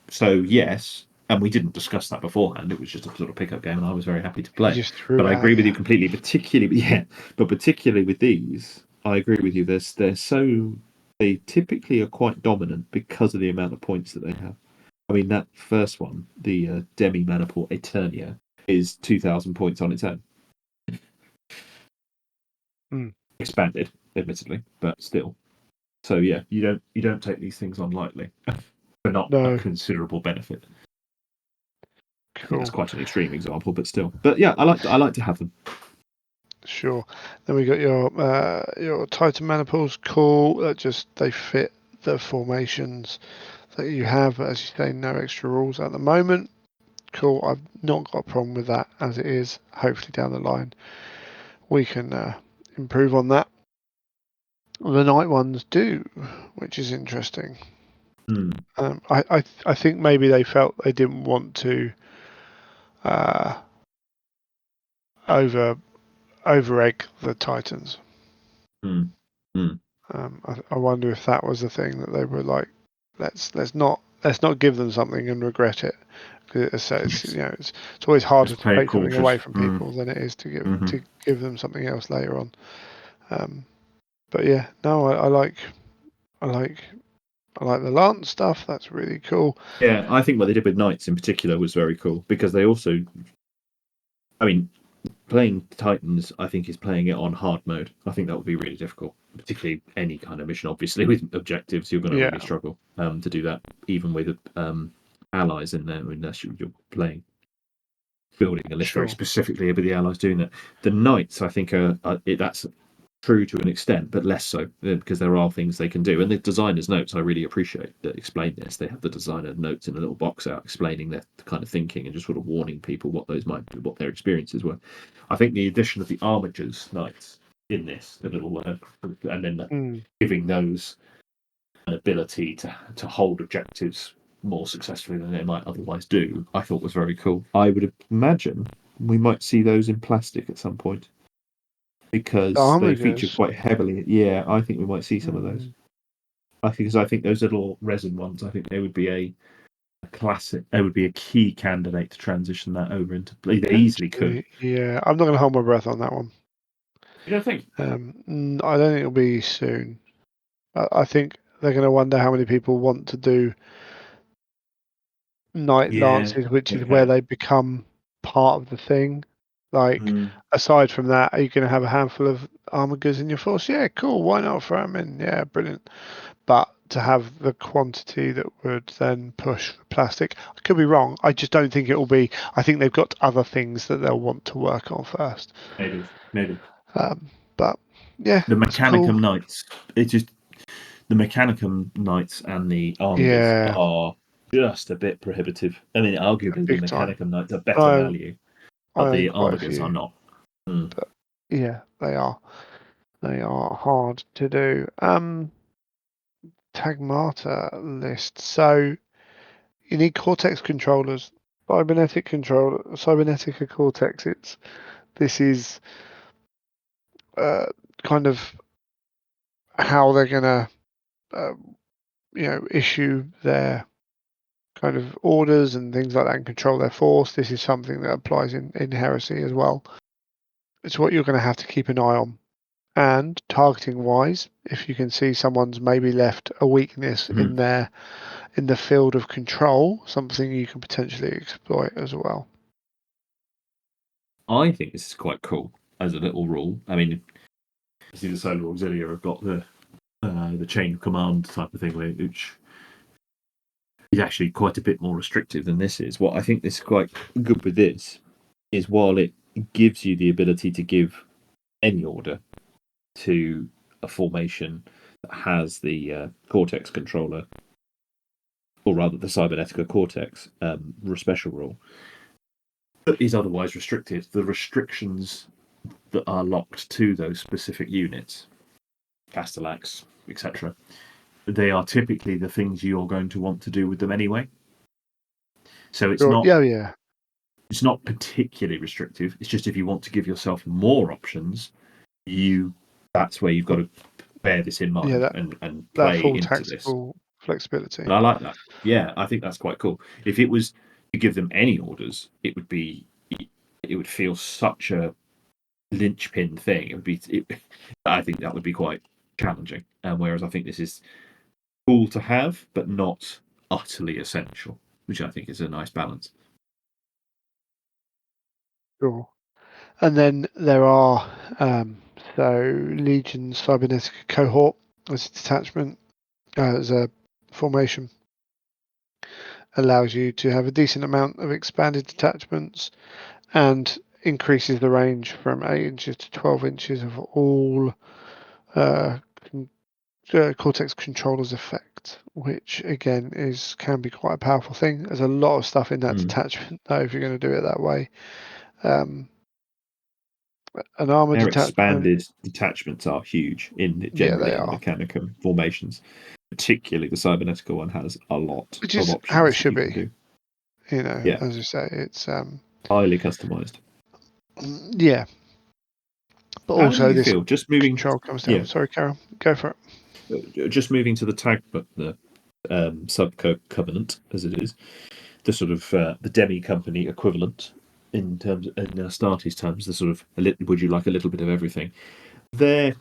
Speaker 2: So yes, and we didn't discuss that beforehand. It was just a sort of pickup game, and I was very happy to
Speaker 1: you
Speaker 2: play.
Speaker 1: just threw
Speaker 2: But
Speaker 1: it
Speaker 2: I
Speaker 1: out.
Speaker 2: agree with you
Speaker 1: Yeah,
Speaker 2: completely. Particularly, yeah, but particularly with these, I agree with you. They typically are quite dominant because of the amount of points that they have. I mean, that first one, the Demi Manipur Eternia, is 2,000 points on its own.
Speaker 1: mm,
Speaker 2: Expanded, admittedly, but still. So yeah, you don't take these things on lightly for not a
Speaker 1: no,
Speaker 2: considerable benefit. I think that's
Speaker 1: cool.
Speaker 2: quite an extreme example, but still. But yeah, I like to have them.
Speaker 1: Sure. Then we got your Titan Maniples. Cool. They fit the formations that you have. As you say, no extra rules at the moment. Cool. I've not got a problem with that as it is. Hopefully down the line we can improve on that. The night ones do, which is interesting. I think maybe they felt they didn't want to over egg the Titans. I wonder if that was the thing that they were like, let's not give them something and regret it. Because it's always harder
Speaker 2: Just
Speaker 1: to
Speaker 2: play it
Speaker 1: take something away
Speaker 2: cautious.
Speaker 1: from people than it is to
Speaker 2: Mm-hmm.
Speaker 1: give them something else later on. But yeah, no, I like the Lance stuff. That's really cool.
Speaker 2: Yeah, I think what they did with Knights in particular was very cool because they also, I mean, playing Titans, I think, is playing it on hard mode. I think that would be really difficult, particularly any kind of mission. Obviously, with objectives, you're going to
Speaker 1: Yeah,
Speaker 2: really struggle to do that, even with allies in there, unless you're playing building a list very
Speaker 1: sure.
Speaker 2: specifically with the allies doing that. The Knights, I think, that's true to an extent, but less so because there are things they can do. And the designer's notes, I really appreciate that explain this. They have the designer notes in a little box out explaining their kind of thinking and just sort of warning people what those might be, what their experiences were. I think the addition of the armatures knights in this, the little and then giving those an ability to hold objectives more successfully than they might otherwise do, I thought was very cool. I would imagine we might see those in plastic at some point because they feature
Speaker 1: Armigers.
Speaker 2: quite heavily. Yeah, I think we might see some of those. I think those little resin ones. I think they would be a classic. They would be a key candidate to transition that over into. They easily could.
Speaker 1: Yeah, I'm not going to hold my breath on that one.
Speaker 2: You don't think?
Speaker 1: I don't think it'll be soon. I think they're going to wonder how many people want to do night
Speaker 2: Yeah.
Speaker 1: lances, which is where
Speaker 2: Okay.
Speaker 1: they become part of the thing. Like, aside from that, are you going to have a handful of armigers in your force? Yeah, cool. Why not throw them in? Yeah, brilliant. But to have the quantity that would then push for plastic, I could be wrong. I just don't think it will be. I think they've got other things that they'll want to work on first.
Speaker 2: Maybe.
Speaker 1: But yeah,
Speaker 2: The
Speaker 1: it's cool.
Speaker 2: Mechanicum Knights. It's just the Mechanicum Knights and the Armigers
Speaker 1: Yeah,
Speaker 2: are just a bit prohibitive. I mean, arguably the
Speaker 1: big time.
Speaker 2: Mechanicum Knights are better
Speaker 1: I
Speaker 2: value,
Speaker 1: I
Speaker 2: but
Speaker 1: own
Speaker 2: the
Speaker 1: quite a
Speaker 2: Armigers are
Speaker 1: few,
Speaker 2: not. Mm.
Speaker 1: but yeah, they are. They are hard to do. Tagmata list. So you need Cortex controllers, cybernetica Cortex. This is kind of how they're gonna uh, issue their kind of orders and things like that and control their force. This is something that applies in Heresy as well. It's what you're going to have to keep an eye on. And targeting wise, if you can see someone's maybe left a weakness
Speaker 2: Mm.
Speaker 1: in the field of control, something you can potentially exploit as well.
Speaker 2: I think this is quite cool as a little rule. I mean, see the Solar Auxilia have got the chain of command type of thing, which is actually quite a bit more restrictive than this is. What I think is quite good with this is while it gives you the ability to give any order to a formation that has the Cortex controller, or rather the Cybernetica Cortex special rule, that is otherwise restricted. The restrictions that are locked to those specific units, Castellax, etc., they are typically the things you're going to want to do with them anyway. So it's
Speaker 1: Sure.
Speaker 2: not
Speaker 1: Yeah, yeah,
Speaker 2: it's not particularly restrictive. It's just if you want to give yourself more options, that's where you've got to bear this in
Speaker 1: yeah.
Speaker 2: mind
Speaker 1: That
Speaker 2: and
Speaker 1: that
Speaker 2: play
Speaker 1: full
Speaker 2: into this.
Speaker 1: tactical flexibility.
Speaker 2: And I like that. Yeah, I think that's quite cool. If it was to give them any orders, it would feel such a linchpin thing. I think that would be quite challenging. Whereas I think this is cool to have, but not utterly essential, which I think is a nice balance.
Speaker 1: Sure. And then there are Legions Cybernetica cohort as a detachment, as a formation, allows you to have a decent amount of expanded detachments, and increases the range from 8 inches to 12 inches of all Cortex controller's effect, which again can be quite a powerful thing. There's a lot of stuff in that detachment though, if you're going to do it that way. An armor
Speaker 2: Their
Speaker 1: detachment.
Speaker 2: expanded detachments are huge generally in the Mechanicum formations. Particularly the cybernetical one has a lot
Speaker 1: Which
Speaker 2: of
Speaker 1: is
Speaker 2: options
Speaker 1: how it
Speaker 2: that
Speaker 1: should
Speaker 2: you can
Speaker 1: be.
Speaker 2: do.
Speaker 1: You know,
Speaker 2: Yeah,
Speaker 1: as you say, it's
Speaker 2: highly customized.
Speaker 1: yeah. But
Speaker 2: How do
Speaker 1: also
Speaker 2: you
Speaker 1: this
Speaker 2: feel? Just moving,
Speaker 1: control comes down.
Speaker 2: yeah,
Speaker 1: Sorry, Carol, go for it.
Speaker 2: just moving to the tag, but the sub covenant as it is, the sort of the demi company equivalent in terms in Astartes terms, the sort of would you like a little bit of everything? Their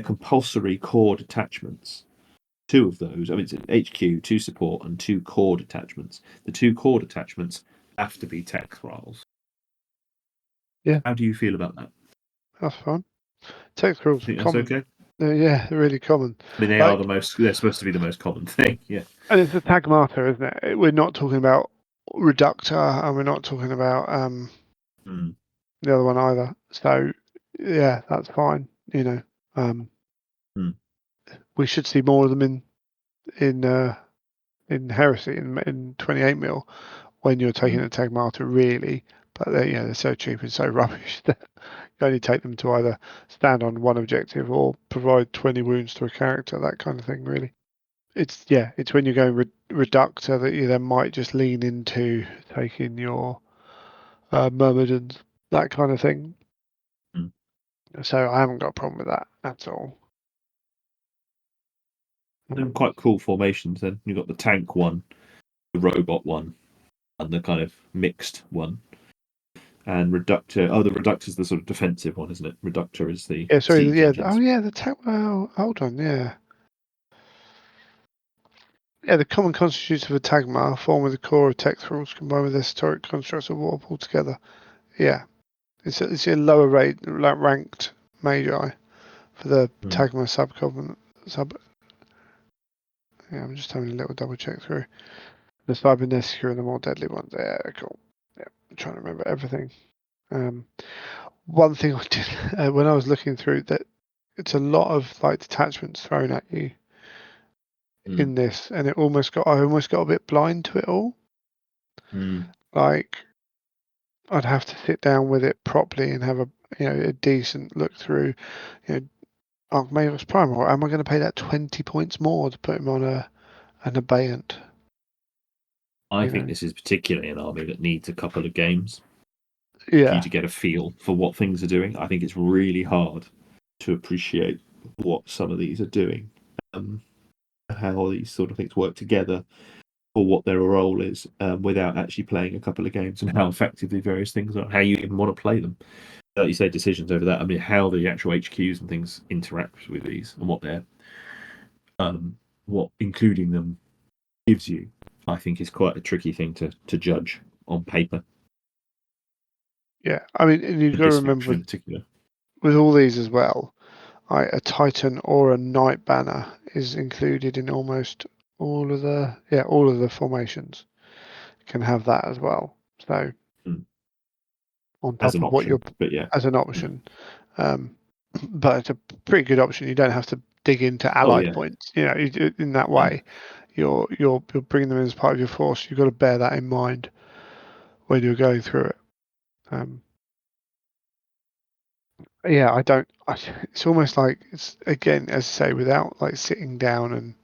Speaker 2: compulsory core detachments. Two of those, I mean, it's HQ, 2 support, and 2 core detachments. The 2 core detachments have to be tech thralls.
Speaker 1: Yeah.
Speaker 2: How do you feel about that?
Speaker 1: That's fine. Tech rules are
Speaker 2: Think that's
Speaker 1: common.
Speaker 2: okay?
Speaker 1: Yeah, they're really common.
Speaker 2: I mean, they're supposed to be the most common thing, yeah.
Speaker 1: And it's a tagmata, isn't it? We're not talking about reductor, and we're not talking about the other one either. So yeah, that's fine. You know, we should see more of them in Heresy in 28 mil when you're taking a tagmata really. But they're so cheap and so rubbish that you only take them to either stand on one objective or provide 20 wounds to a character, that kind of thing. Really, it's when you're going reductor that you then might just lean into taking your myrmidons, that kind of thing. So I haven't got a problem with that at all.
Speaker 2: They're quite cool formations. Then you've got the tank one, the robot one, and the kind of mixed one. And reductor. Oh, the reductor's the sort of defensive one, isn't it? Reductor is the siege engines.
Speaker 1: Oh yeah, the tech. Well, hold on, yeah. Yeah, the common constitutes of a tagma form with the core of tech rules combined with the historic constructs of warp altogether. Yeah, it's a lower rate, ranked magi for the tagma sub. Yeah, I'm just having a little double check through the cybernetica and the more deadly ones. Yeah, cool. Yeah, I'm trying to remember everything. One thing I did when I was looking through that, it's a lot of like detachments thrown at you in this, and I almost got a bit blind to it all. Like I'd have to sit down with it properly and have a decent look through. Archmagus Prime, or am I going to pay that 20 points more to put him on an abeyant?
Speaker 2: I think this is particularly an army that needs a couple of games for you
Speaker 1: Yeah,
Speaker 2: to get a feel for what things are doing. I think it's really hard to appreciate what some of these are doing, how these sort of things work together, or what their role is, without actually playing a couple of games, and how effectively various things are, how you even want to play them. Like you say, decisions over that. I mean, how the actual HQs and things interact with these, and what including them gives you, I think, is quite a tricky thing to judge on paper.
Speaker 1: yeah. I mean, and you've got to
Speaker 2: This
Speaker 1: remember
Speaker 2: faction in particular.
Speaker 1: with all these as well, a Titan or a Knight banner is included in almost all of the formations can have that as well. So on
Speaker 2: As
Speaker 1: top
Speaker 2: an
Speaker 1: of what you're
Speaker 2: option, but yeah,
Speaker 1: as an option, but it's a pretty good option. You don't have to dig into
Speaker 2: oh
Speaker 1: allied
Speaker 2: yeah,
Speaker 1: points. In that way, you're bringing them in as part of your force. You've got to bear that in mind when you're going through it. Yeah, I don't. It's almost like it's again, as I say, without like sitting down and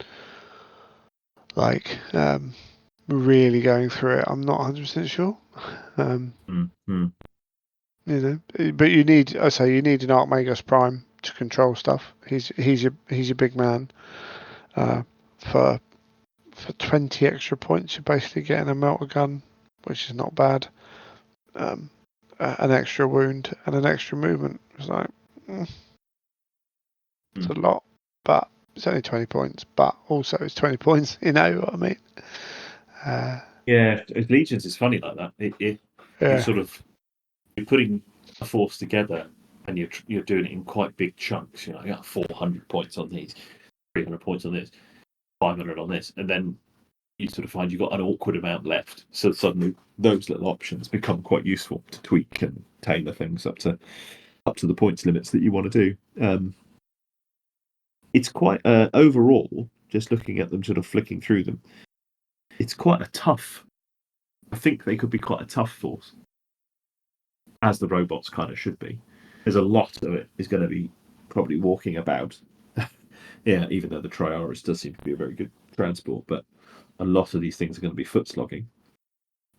Speaker 1: like really going through it. I'm not 100% sure. But you need, I say, you need an Archmagus Prime to control stuff. He's your big man. For 20 extra points, you're basically getting a melter gun, which is not bad. An extra wound and an extra movement. It's like it's a lot, but it's only 20 points. But also, it's 20 points. You know what I mean?
Speaker 2: yeah. Legions is funny like that. You
Speaker 1: Yeah,
Speaker 2: sort of you're putting a force together, and you're doing it in quite big chunks. You got 400 points on these, 300 points on this, 500 on this, and then you sort of find you've got an awkward amount left. So suddenly those little options become quite useful to tweak and tailor things up to the points limits that you want to do. It's quite overall, just looking at them, sort of flicking through them, it's quite a tough. I think they could be quite a tough force, as the robots kind of should be. There's a lot of it is going to be probably walking about. Yeah, even though the Triaris does seem to be a very good transport, but a lot of these things are going to be foot slogging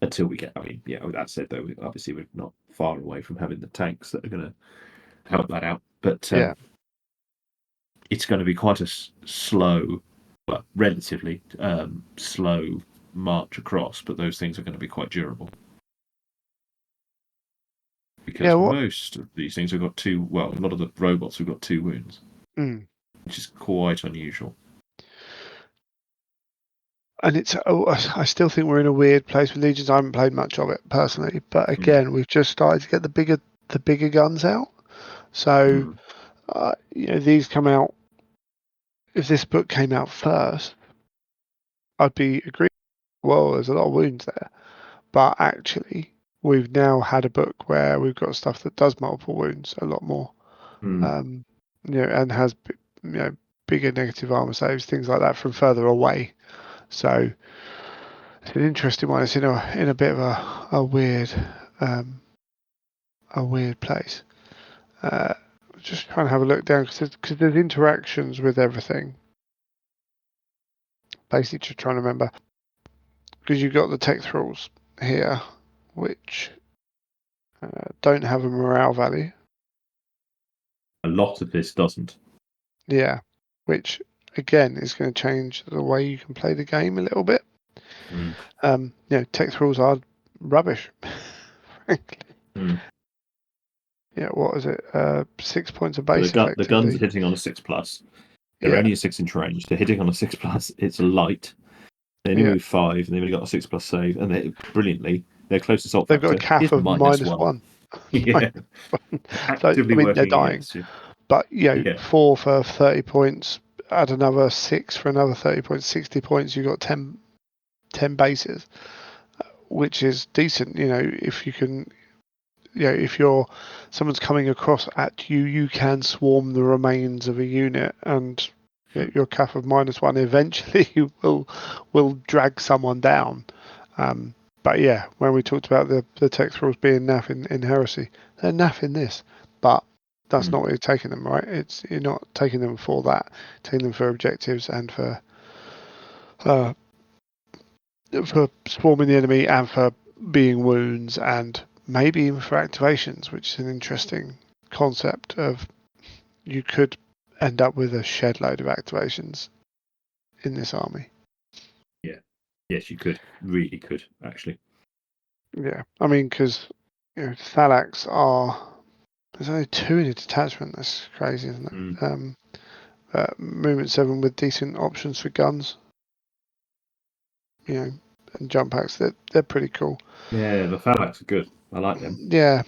Speaker 2: until we get. I mean, yeah, that said, though, obviously we're not far away from having the tanks that are going to help that out. But
Speaker 1: Yeah.
Speaker 2: it's going to be quite a slow, well, relatively slow march across, but those things are going to be quite durable. Because
Speaker 1: Yeah.
Speaker 2: most of these things have got two. Well, a lot of the robots have got 2 wounds, which is quite unusual.
Speaker 1: And I still think we're in a weird place with Legions. I haven't played much of it personally, but again, we've just started to get the bigger guns out. So, these come out. If this book came out first, I'd be agreeing. Well, there's a lot of wounds there, but actually, we've now had a book where we've got stuff that does multiple wounds a lot more, and has bigger negative armor saves, things like that from further away. So it's an interesting one. It's in a bit of a weird place. Just trying to have a look down because there's interactions with everything. Basically, just trying to remember because you've got the tech thralls here, which don't have a morale value.
Speaker 2: A lot of this doesn't.
Speaker 1: Yeah, which again is going to change the way you can play the game a little bit. Tech thralls are rubbish, frankly. Yeah, what is it? 6 points of base.
Speaker 2: The guns are hitting on a 6+. They're only a 6-inch range. They're hitting on a 6+. It's light. They only move 5, and they've only got a 6+ save. And they brilliantly, their closest assault
Speaker 1: They've
Speaker 2: factor
Speaker 1: got a cap
Speaker 2: is
Speaker 1: of
Speaker 2: -1. Yeah, actively
Speaker 1: so, they're
Speaker 2: working
Speaker 1: dying.
Speaker 2: against you.
Speaker 1: But 4 for 30 points. Add another 6 for another 30 points. 60 points. You've got 10 bases, which is decent. If you can. If someone's coming across at you, you can swarm the remains of a unit, and your cap of -1 eventually will drag someone down. But yeah, when we talked about the tech thralls being naff in Heresy, they're naff in this, but that's not what you're taking them, right? You're not taking them for that, taking them for objectives and for swarming the enemy and for being wounds and maybe even for activations, which is an interesting concept of you could end up with a shed load of activations in this army.
Speaker 2: Yeah. Yes, you could. Really could, actually.
Speaker 1: Yeah. I mean, because Thalax there's only 2 in a detachment. That's crazy, isn't it? Movement 7 with decent options for guns. And jump packs, they're pretty cool.
Speaker 2: Yeah, the Thalax are good. I like them.
Speaker 1: Yeah,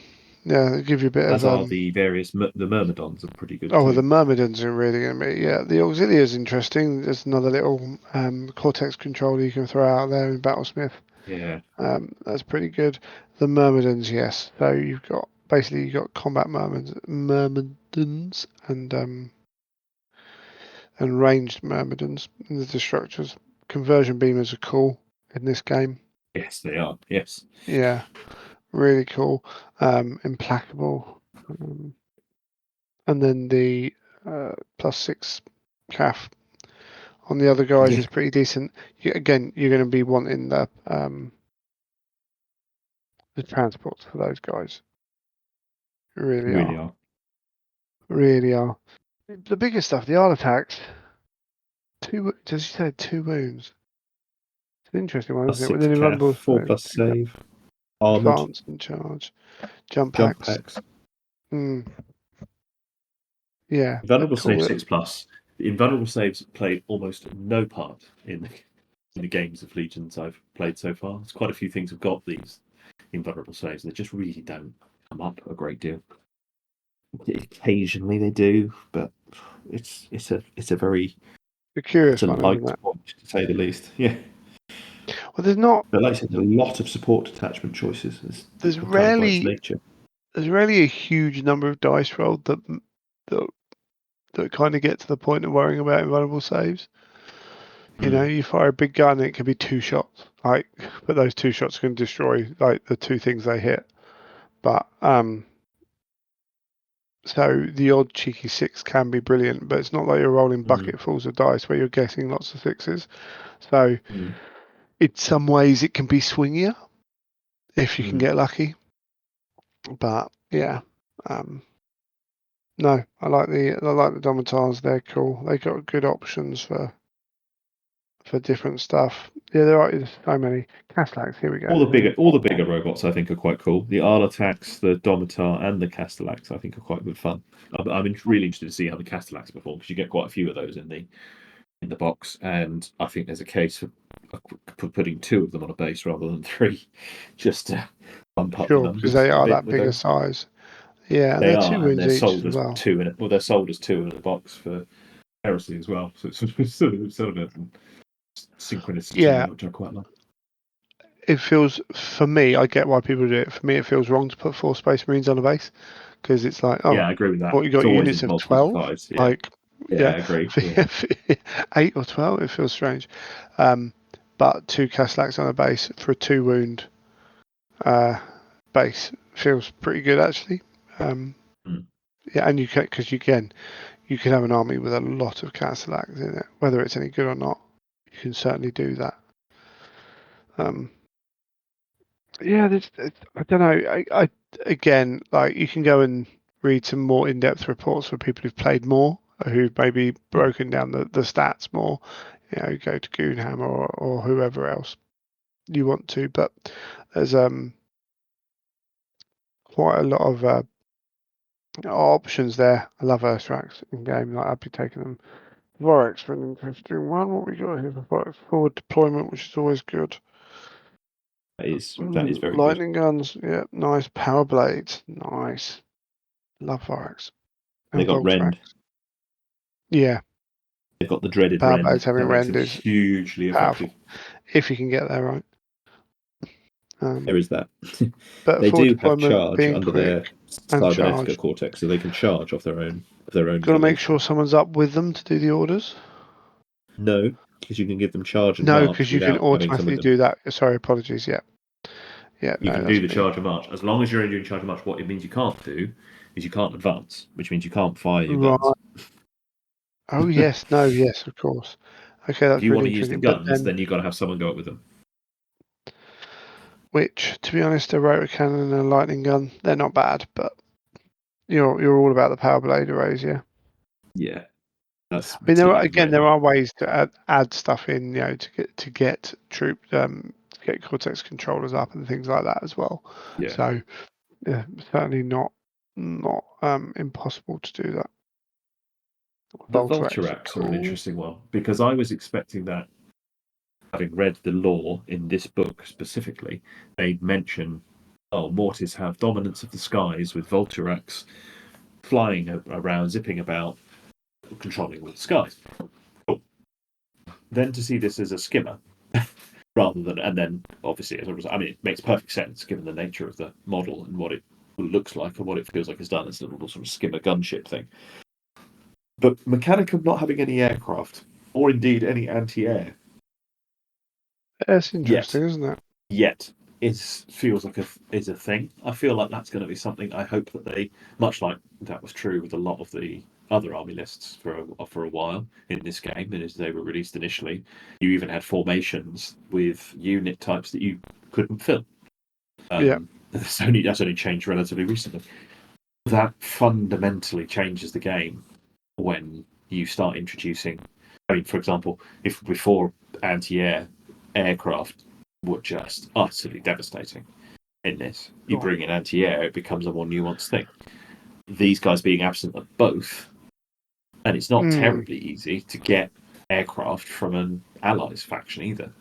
Speaker 1: they give you a bit
Speaker 2: As
Speaker 1: of.
Speaker 2: are the various the Myrmidons are pretty good
Speaker 1: Oh,
Speaker 2: too.
Speaker 1: the Myrmidons are really going to be. Yeah, the Auxilia is interesting. There's another little Cortex controller you can throw out there in Battlesmith.
Speaker 2: Yeah.
Speaker 1: That's pretty good. The Myrmidons, yes. So you've got combat Myrmidons and ranged Myrmidons. And the Destructors. Conversion Beamers are cool in this game.
Speaker 2: Yes, they are. Yes.
Speaker 1: Yeah, really cool. Implacable. And then the +6 CAF on the other guys is pretty decent. You're going to be wanting the transports for those guys. Really are. Really are. The biggest stuff, the art attacks. Does you say 2 wounds? It's an interesting one, isn't it? With
Speaker 2: +6
Speaker 1: an
Speaker 2: CAF,
Speaker 1: invulnerable
Speaker 2: 4+ save, armored,
Speaker 1: advance and charge, jump
Speaker 2: jump
Speaker 1: packs.
Speaker 2: packs.
Speaker 1: Yeah,
Speaker 2: Invulnerable
Speaker 1: cool.
Speaker 2: save 6+. The invulnerable saves played almost no part in the games of Legions I've played so far. There's quite a few things have got these invulnerable saves. They just really don't come up a great deal. Occasionally they do, but it's a very
Speaker 1: The curious one,
Speaker 2: light
Speaker 1: isn't it?
Speaker 2: point to say the least. Yeah.
Speaker 1: But there's not.
Speaker 2: But like I said, there's a lot of support detachment choices.
Speaker 1: There's
Speaker 2: Kind of by its
Speaker 1: rarely.
Speaker 2: nature.
Speaker 1: There's rarely a huge number of dice rolled that that kind of get to the point of worrying about invulnerable saves. You know, you fire a big gun, it can be 2 shots. Like, but those 2 shots can destroy like the 2 things they hit. But so the odd cheeky 6 can be brilliant, but it's not like you're rolling bucketfuls of dice where you're getting lots of 6s. So in some ways it can be swingier if you can get lucky. But yeah, no, I like the Domitars. They're cool. They got good options for different stuff. Yeah, there are so many. Castellax, here we go.
Speaker 2: All the bigger robots I think are quite cool. The Arlatax, the Domitar, and the Castellax I think are quite good fun. I'm really interested to see how the Castellax perform because you get quite a few of those in the box, and I think there's a case for putting 2 of them on a base rather than 3, just to bump up the
Speaker 1: Sure, because
Speaker 2: numbers
Speaker 1: they
Speaker 2: a
Speaker 1: are
Speaker 2: bit
Speaker 1: that
Speaker 2: with
Speaker 1: bigger
Speaker 2: those.
Speaker 1: size. Yeah, and
Speaker 2: They
Speaker 1: they're
Speaker 2: are,
Speaker 1: 2
Speaker 2: and
Speaker 1: wounds
Speaker 2: they're
Speaker 1: each
Speaker 2: sold
Speaker 1: as
Speaker 2: as
Speaker 1: well.
Speaker 2: 2 in it. Well, they're sold as 2 in a box for heresy as well. So it's sort of a synchronicity
Speaker 1: Yeah,
Speaker 2: there, which I quite like.
Speaker 1: it feels, for me, I get why people do it. For me, it feels wrong to put 4 Space Marines on a base because it's like,
Speaker 2: Yeah,
Speaker 1: oh,
Speaker 2: I agree with that.
Speaker 1: what, you
Speaker 2: It's
Speaker 1: got
Speaker 2: always
Speaker 1: units
Speaker 2: in
Speaker 1: of
Speaker 2: multiples of
Speaker 1: 12?
Speaker 2: 5s. Yeah,
Speaker 1: Like,
Speaker 2: yeah,
Speaker 1: yeah,
Speaker 2: I agree. Yeah.
Speaker 1: 8 or 12, it feels strange. But 2 Castellax on a base for a 2 wound base feels pretty good actually. Yeah, and you can, because you can have an army with a lot of Castellax in it, whether it's any good or not. You can certainly do that. Yeah, I don't know. I again, like you can go and read some more in-depth reports for people who've played more, who've maybe broken down the stats more. You know, go to Goonham or whoever else you want to, but there's quite a lot of options there. I love Earthrax in game. Like I'd be taking them. Vorax for an interesting one. What we got here for Vorax? Forward deployment, which is always good.
Speaker 2: That is very good.
Speaker 1: Lightning guns, yeah, nice. Power blades, nice. Love Vorax.
Speaker 2: They
Speaker 1: And
Speaker 2: got
Speaker 1: Voltrax.
Speaker 2: Rend.
Speaker 1: Yeah,
Speaker 2: They've got the dreaded
Speaker 1: power
Speaker 2: Rend.
Speaker 1: blades having
Speaker 2: That makes
Speaker 1: rend
Speaker 2: them
Speaker 1: is
Speaker 2: hugely
Speaker 1: powerful
Speaker 2: effective.
Speaker 1: if you can get there right.
Speaker 2: There is that.
Speaker 1: But
Speaker 2: They
Speaker 1: forward
Speaker 2: do have
Speaker 1: deployment,
Speaker 2: charge
Speaker 1: being
Speaker 2: under their
Speaker 1: quick and
Speaker 2: cybernetica
Speaker 1: charge.
Speaker 2: cortex, so they can charge off their own
Speaker 1: Got to make
Speaker 2: villas.
Speaker 1: sure someone's up with them to do the orders.
Speaker 2: No, because you can give them charge and
Speaker 1: No,
Speaker 2: march
Speaker 1: because you can
Speaker 2: without having some with
Speaker 1: automatically
Speaker 2: them.
Speaker 1: do that. Sorry, apologies. Yeah, yeah,
Speaker 2: You
Speaker 1: no,
Speaker 2: can do
Speaker 1: that's
Speaker 2: the
Speaker 1: me.
Speaker 2: charge and march as long as you're only doing charge and march. What it means you can't do is you can't advance, which means you can't fire your guns.
Speaker 1: Right. Oh yes, no, yes, of course. Okay,
Speaker 2: If
Speaker 1: that's
Speaker 2: you want
Speaker 1: really
Speaker 2: to use the
Speaker 1: interesting. But
Speaker 2: guns,
Speaker 1: then,
Speaker 2: then you've got to have someone go up with them.
Speaker 1: which, to be honest, a rotor cannon and a lightning gun, they're not bad. But you're all about the power blade arrays, yeah.
Speaker 2: Yeah, that's
Speaker 1: I mean,
Speaker 2: particularly with
Speaker 1: there
Speaker 2: Rend.
Speaker 1: are ways to add stuff in, to get to get Cortex controllers up and things like that as well.
Speaker 2: Yeah.
Speaker 1: So yeah, certainly not impossible to do that.
Speaker 2: The
Speaker 1: Voltrax,
Speaker 2: Voltarax are an
Speaker 1: cool.
Speaker 2: interesting one because I was expecting that, having read the lore in this book specifically, they'd mention, oh, Mortis have dominance of the skies with Voltarax flying around, zipping about, controlling all the skies. Cool. Then to see this as a skimmer rather than, and then obviously as a result, I mean, it makes perfect sense given the nature of the model and what it looks like and what it feels like it's done. It's a little sort of skimmer gunship thing. But Mechanicum not having any aircraft, or indeed any anti-air,
Speaker 1: That's
Speaker 2: yet,
Speaker 1: interesting, isn't it?
Speaker 2: yet feels like is a thing. I feel like that's going to be something. I hope that they, much like that was true with a lot of the other army lists for a while in this game, and as they were released initially, you even had formations with unit types that you couldn't fill.
Speaker 1: Yeah.
Speaker 2: That's only changed relatively recently. That fundamentally changes the game when you start introducing. I mean, for example, if before anti-air aircraft were just utterly devastating in this, you
Speaker 1: Sure.
Speaker 2: bring in anti-air, it becomes a more nuanced thing. These guys being absent of both, and it's not
Speaker 1: Mm,
Speaker 2: terribly easy to get aircraft from an allies faction either,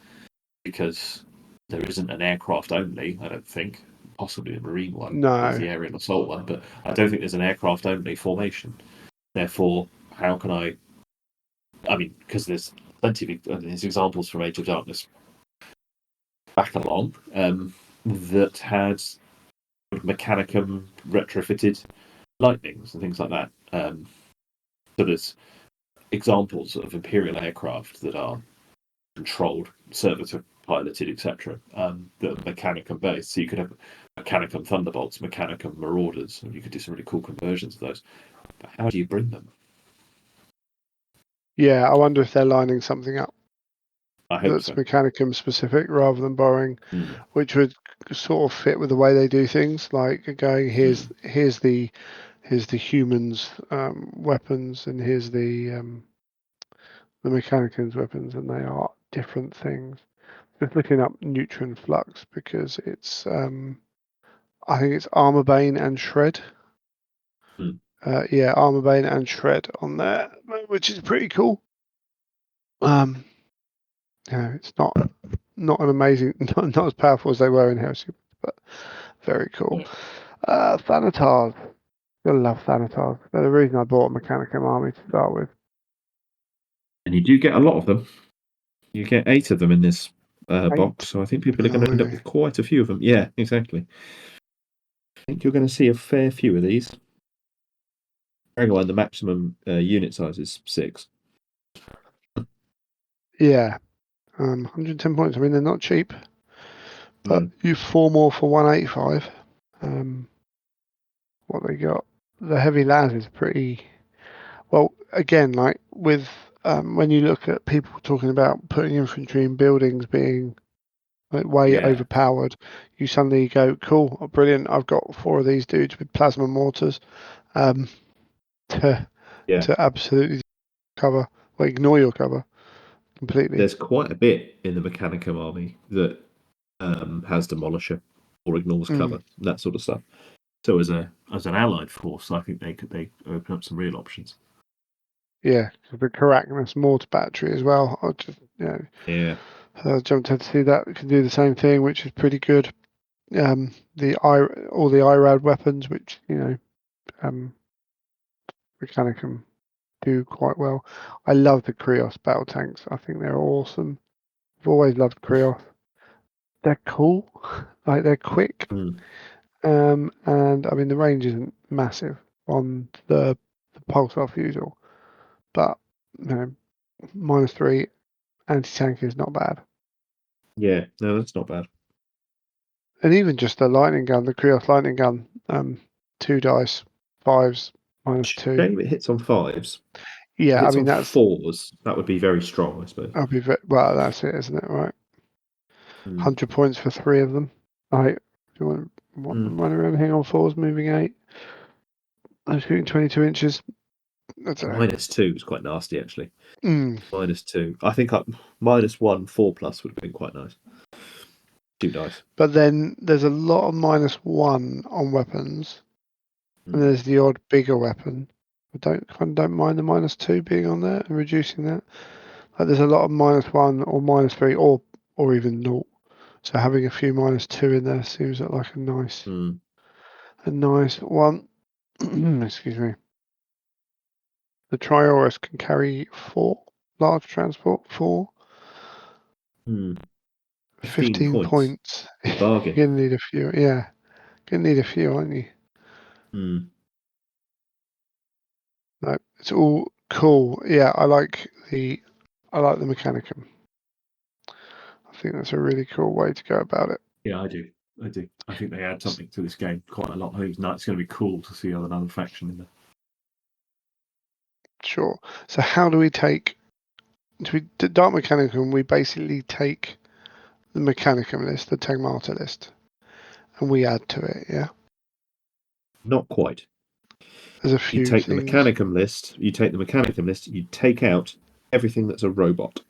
Speaker 2: because there isn't an aircraft only. I don't think. Possibly a marine one. There's
Speaker 1: no.
Speaker 2: the aerial assault one, but I don't think there's an aircraft only formation. Therefore, how can I mean, because there's plenty of there's examples from Age of Darkness back along that had Mechanicum retrofitted lightnings and things like that. So there's examples of Imperial aircraft that are controlled, servitor piloted, etc. That are Mechanicum based. So you could have Mechanicum Thunderbolts, Mechanicum Marauders, and you could do some really cool conversions of those. But how do you bring them?
Speaker 1: Yeah, I wonder if they're lining something up
Speaker 2: I hope
Speaker 1: that's
Speaker 2: so.
Speaker 1: Mechanicum specific rather than borrowing, which would sort of fit with the way they do things. Like going, here's the humans' weapons, and here's the Mechanicum's weapons, and they are different things. Just looking up Neutron Flux because it's I think it's Armor Bane and Shred. Yeah, Armor Bane and Shred on there, which is pretty cool. It's not an amazing, not as powerful as they were in Heresy, but very cool. Thanatars. I love Thanatars. They're the reason I bought a Mechanicum army to start with.
Speaker 2: And you do get a lot of them. You get 8 of them in this
Speaker 1: 8?
Speaker 2: box, so I think people are going to end up
Speaker 1: Blimey.
Speaker 2: with quite a few of them. Yeah, exactly. I think you're going to see a fair few of these. Bearing in mind the maximum unit size is 6.
Speaker 1: Yeah. 110 points. I mean, they're not cheap, but you 4 more for 185. What they got? The heavy las is pretty. Well, again, like with when you look at people talking about putting infantry in buildings being like way
Speaker 2: Yeah.
Speaker 1: overpowered, you suddenly go, cool, brilliant, I've got 4 of these dudes with plasma mortars to absolutely cover, well, ignore your cover completely.
Speaker 2: There's quite a bit in the Mechanicum army that has Demolisher or ignores cover, that sort of stuff. So as an allied force, I think they open up some real options.
Speaker 1: Yeah, the Caractacus mortar battery as well. I just I jumped in to see that it can do the same thing, which is pretty good. All the IRAD weapons, which Mechanicum do quite well. I love the Krios battle tanks. I think they're awesome. I've always loved Krios. They're cool, like they're quick. And I mean the range isn't massive on the pulsar fusel, but -3 anti-tank is not bad.
Speaker 2: Yeah, no, that's not bad.
Speaker 1: And even just the lightning gun, the Krios lightning gun, 2 dice, 5s, -2.
Speaker 2: Shame it hits on 5s.
Speaker 1: Yeah,
Speaker 2: If
Speaker 1: I
Speaker 2: it's
Speaker 1: mean
Speaker 2: on
Speaker 1: that's
Speaker 2: 4s, that would be very strong, I suppose.
Speaker 1: well, that's it, isn't it? Right, 100 points for 3 of them. Right, if you want run around, hang on 4s, moving 8. I'm shooting 22 inches. I don't know.
Speaker 2: -2 is quite nasty, actually. -2. I think -1 4+ would have been quite nice. 2 dice.
Speaker 1: But then there's a lot of -1 on weapons, and there's the odd bigger weapon. I don't mind the -2 being on there and reducing that. Like there's a lot of -1 or -3 or even 0. So having a few -2 in there seems like a nice one. Excuse me. The Triorus can carry 4 large transport. 4. 15 points.
Speaker 2: Bargain.
Speaker 1: You're gonna need a few. Yeah, gonna need a few, aren't you? No, it's all cool. Yeah, I like the Mechanicum. I think that's a really cool way to go about it.
Speaker 2: Yeah, I do. I think they add something to this game quite a lot. I think it's going to be cool to see another faction in there.
Speaker 1: Sure. So how do we take Dark Mechanicum? We basically take the Mechanicum list, the Tagmata list, and we add to it. Yeah.
Speaker 2: Not quite.
Speaker 1: There's a
Speaker 2: You
Speaker 1: few
Speaker 2: take the
Speaker 1: things.
Speaker 2: Mechanicum list. You take out everything that's a robot.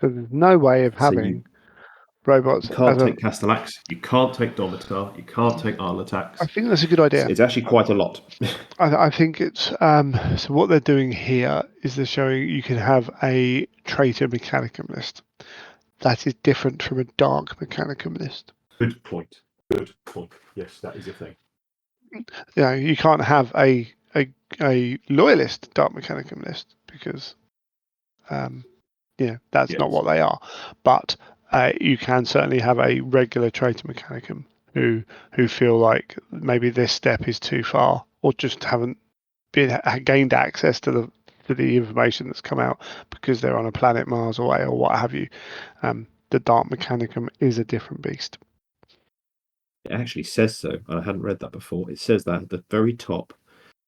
Speaker 1: So there's no way of
Speaker 2: So you
Speaker 1: having robots
Speaker 2: can't take Castellax. You can't take Domitar. You can't take Arlatax.
Speaker 1: I think that's a good idea.
Speaker 2: It's actually quite a lot.
Speaker 1: I think it's so what they're doing here is they're showing you can have a traitor Mechanicum list. That is different from a dark Mechanicum list.
Speaker 2: Good point. Yes, that is a thing.
Speaker 1: Yeah, you can't have a loyalist dark Mechanicum list because that's not what they are. But you can certainly have a regular traitor mechanicum who feel like maybe this step is too far, or just haven't gained access to the information that's come out because they're on a planet Mars away or what have you. The Dark Mechanicum is a different beast.
Speaker 2: It actually says so. I hadn't read that before. It says that at the very top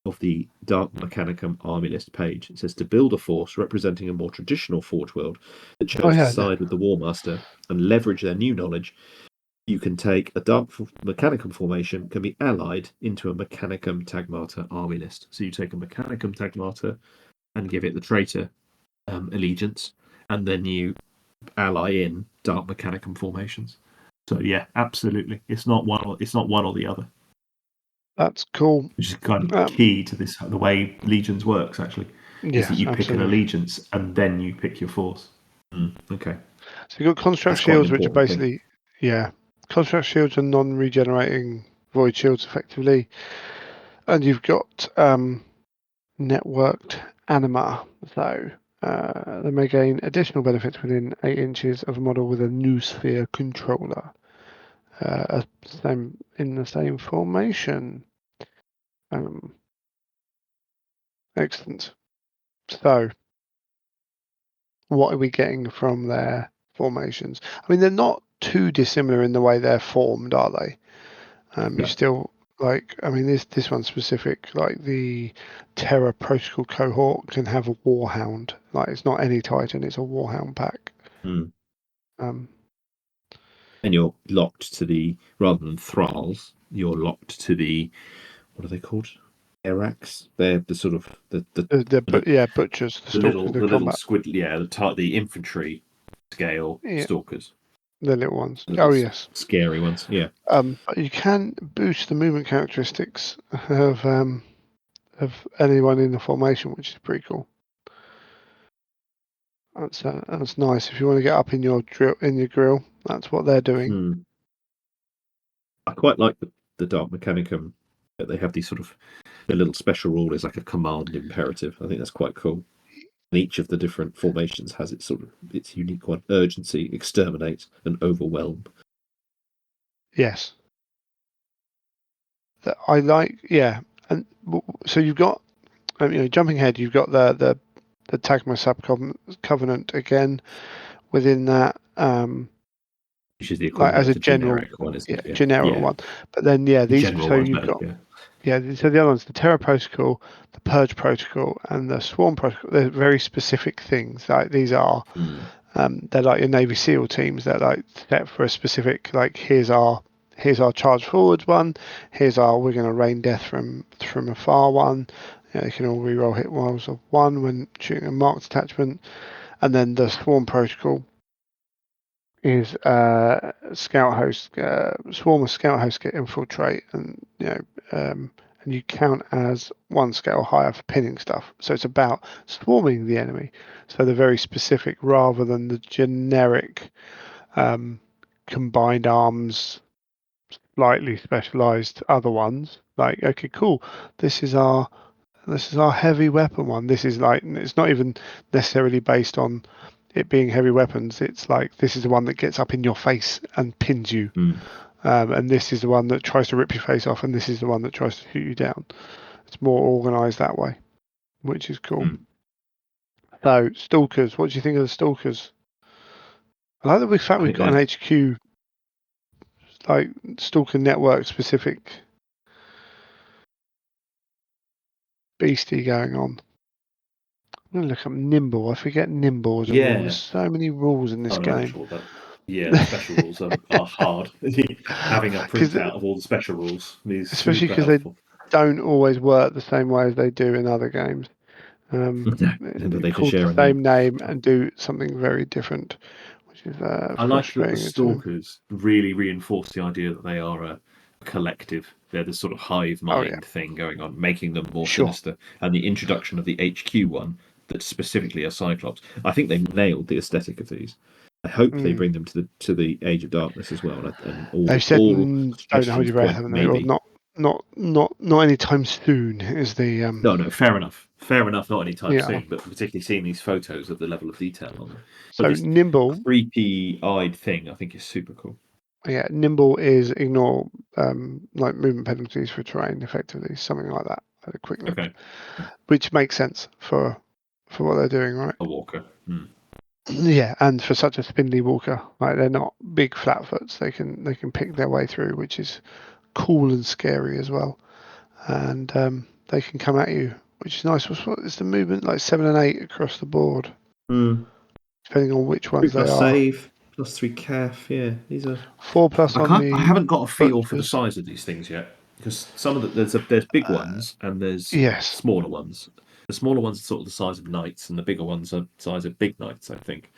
Speaker 2: of the Dark Mechanicum army list page. It says to build a force representing a more traditional Forge world that chose to side with the War Master and leverage their new knowledge. You can take a Dark Mechanicum formation, can be allied into a Mechanicum Tagmata army list. So you take a Mechanicum Tagmata and give it the traitor allegiance, and then you ally in Dark Mechanicum formations. So yeah, absolutely, it's not one or the other.
Speaker 1: That's cool.
Speaker 2: Which is kind of key to this, the way Legions works. Actually, is that you pick an allegiance and then you pick your force. Okay.
Speaker 1: So you've got construct shields, which are basically construct shields are non-regenerating void shields, effectively, and you've got networked anima. So they may gain additional benefits within 8 inches of a model with a new sphere controller. In the same formation. Excellent. So, what are we getting from their formations? I mean, they're not too dissimilar in the way they're formed, are they? You still this one specific, like the Terror Protocol cohort can have a Warhound. Like, it's not any Titan; it's a Warhound pack.
Speaker 2: And you're locked to the, rather than thralls, you're locked to the, what are they called? Erax. They're the sort of
Speaker 1: butchers,
Speaker 2: the little squid, the infantry scale stalkers.
Speaker 1: The little ones. Yes.
Speaker 2: Scary ones, yeah.
Speaker 1: But you can boost the movement characteristics of anyone in the formation, which is pretty cool. That's nice. If you want to get up in your grill, that's what they're doing.
Speaker 2: I quite like the Dark Mechanicum. They have these sort of, the little special rule is like a command imperative. I think that's quite cool. And each of the different formations has its unique one: urgency, exterminate, and overwhelm.
Speaker 1: Yes. I like, and so you've got, jumping ahead, you've got the Tagma Sub-Covenant again within that.
Speaker 2: Which is the equivalent
Speaker 1: as a
Speaker 2: of the generic one, isn't it?
Speaker 1: Generic one. But then, these, so you've got, so the other ones, the Terror Protocol, the Purge Protocol, and the Swarm Protocol, they're very specific things. Like, these are, they're like your Navy SEAL teams. They're like set for a specific, like, here's our charge forwards one, we're going to rain death from afar one. They can all reroll hit rolls of 1 when shooting a marked attachment. And then the Swarm Protocol is scout host, swarm of scout hosts get infiltrate, and and you count as 1 scale higher for pinning stuff. So it's about swarming the enemy. So they're very specific rather than the generic combined arms, slightly specialized other ones. Like, okay, cool, this is our heavy weapon one. This is like, it's not even necessarily based on it being heavy weapons. It's like, this is the one that gets up in your face and pins you, and this is the one that tries to rip your face off, and this is the one that tries to shoot you down. It's more organized that way, which is cool. So, stalkers, what do you think of the stalkers? I like the fact we've got an HQ, like, stalker network specific beastie going on. I'm going to look up Nimble. I forget Nimble as a rule. There's so many rules in this game.
Speaker 2: The special rules are hard. Having a printout of all the special rules is
Speaker 1: especially because they don't always work the same way as they do in other games. They call the same name and do something very different, which is
Speaker 2: I like that the stalkers really reinforce the idea that they are a collective. They're this sort of hive mind thing going on, making them more sinister. And the introduction of the HQ one that's specifically a Cyclops. I think they nailed the aesthetic of these. I hope they bring them to the Age of Darkness as well. And
Speaker 1: they've said, don't hold your breath, haven't they? Or not anytime soon is the.
Speaker 2: No, fair enough. fair enough, not anytime
Speaker 1: Yeah.
Speaker 2: soon, but particularly seeing these photos of the level of detail on them. But
Speaker 1: So
Speaker 2: this
Speaker 1: nimble,
Speaker 2: creepy-eyed thing, I think, is super cool.
Speaker 1: yeah, nimble is ignore like movement penalties for terrain, effectively, something like that. At a quick look,
Speaker 2: Okay,
Speaker 1: which makes sense for what they're doing, right?
Speaker 2: a walker.
Speaker 1: Yeah, and for such a spindly walker, like they're not big flatfoots, they can pick their way through, which is cool and scary as well. And they can come at you, which is nice. What is the movement like 7 and 8 across the board,
Speaker 2: Mm.
Speaker 1: depending on which ones they
Speaker 2: 3+
Speaker 1: are.
Speaker 2: save, +3 calf. Yeah, these are.
Speaker 1: 4+
Speaker 2: I
Speaker 1: on
Speaker 2: can't. I
Speaker 1: the
Speaker 2: haven't got a feel for the
Speaker 1: butchers.
Speaker 2: size of these things yet because some of there's big ones and there's
Speaker 1: Yes,
Speaker 2: smaller ones. The smaller ones are sort of the size of knights, and the bigger ones are the size of big knights, I think,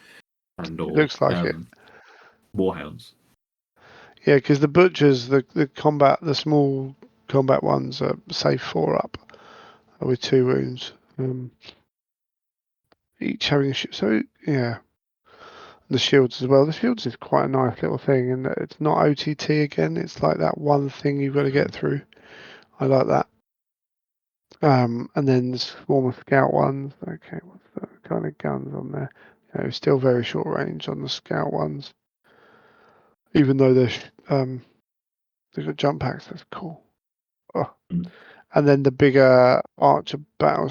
Speaker 2: and
Speaker 1: it
Speaker 2: or
Speaker 1: looks like it.
Speaker 2: warhounds.
Speaker 1: Yeah, because the butchers, the small combat ones are save 4 up with 2 wounds, each having a so yeah. The shields as well. The shields is quite a nice little thing, and it's not OTT again. It's like that one thing you've got to get through. I like that. And then the swarm of scout ones. Okay, what's the kind of guns on there? Still very short range on the scout ones, even though they've got jump packs. That's cool. Oh.
Speaker 2: Mm.
Speaker 1: And then the bigger archer battle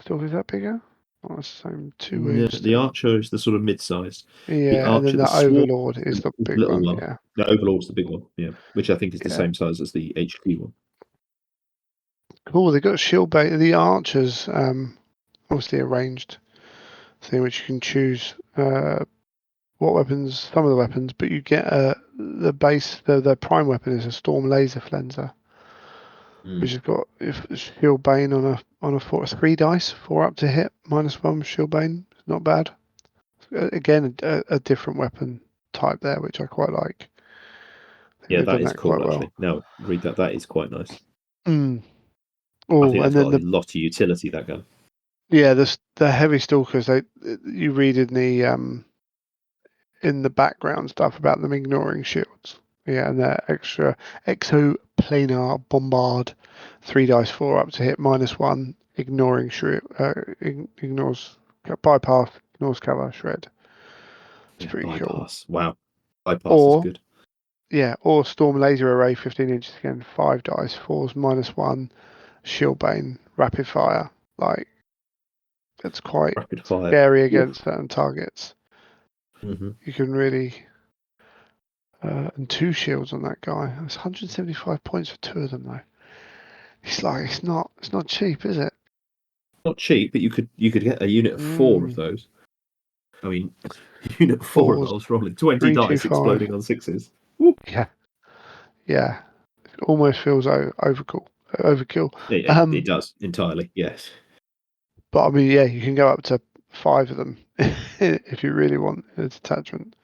Speaker 1: still is that bigger? Oh, it's the same 2
Speaker 2: No,
Speaker 1: wounds
Speaker 2: the
Speaker 1: still.
Speaker 2: archer is the sort of mid-sized. The
Speaker 1: Yeah, and then
Speaker 2: archer, the
Speaker 1: the
Speaker 2: swarm,
Speaker 1: overlord
Speaker 2: is
Speaker 1: is the
Speaker 2: the
Speaker 1: big
Speaker 2: little
Speaker 1: one.
Speaker 2: one.
Speaker 1: Yeah,
Speaker 2: The overlord's the big one. Yeah, which I think is the
Speaker 1: yeah.
Speaker 2: same size as the HQ one.
Speaker 1: Cool. They got shield bait. The archers, obviously a ranged thing, which you can choose what weapons, some of the weapons, but you get the base. The prime weapon is a storm laser flenser, which has got if shield bane on a 3 dice, 4 up to hit, -1 shield bane. It's not bad. Again, a different weapon type there, which I quite like. I think
Speaker 2: Yeah,
Speaker 1: they've
Speaker 2: that
Speaker 1: done
Speaker 2: is
Speaker 1: that quite
Speaker 2: cool
Speaker 1: well.
Speaker 2: actually. Now read that. That is quite nice.
Speaker 1: Mm.
Speaker 2: I
Speaker 1: Oh,
Speaker 2: think
Speaker 1: and
Speaker 2: that's
Speaker 1: then
Speaker 2: got a lot of utility. That gun.
Speaker 1: yeah, the heavy stalkers. You read in the background stuff about them ignoring shields. Yeah, and their extra exoplanar bombard, 3 dice 4 up to hit, -1, ignoring shield, ignores bypass, ignores cover, shred. It's
Speaker 2: Yeah,
Speaker 1: pretty cool.
Speaker 2: bypass. Wow, bypass is
Speaker 1: Or
Speaker 2: good.
Speaker 1: yeah, or storm laser array, 15 inches again, 5 dice, 4's -1, shield bane, rapid fire. Like it's quite
Speaker 2: Rapid fire.
Speaker 1: scary
Speaker 2: Oof.
Speaker 1: against certain targets.
Speaker 2: Mm-hmm.
Speaker 1: You can really and 2 shields on that guy. It's 175 points for 2 of them though. It's like it's not cheap, is it?
Speaker 2: Not cheap, but you could get a unit of 4 of
Speaker 1: Mm,
Speaker 2: those. I mean, unit of 4 of
Speaker 1: fours,
Speaker 2: those rolling 20 dice
Speaker 1: 325.
Speaker 2: exploding on 6s. Woo.
Speaker 1: Yeah, yeah. It almost feels overkill.
Speaker 2: Yeah, it does entirely. Yes.
Speaker 1: But I mean, yeah, you can go up to 5 of them if you really want a detachment.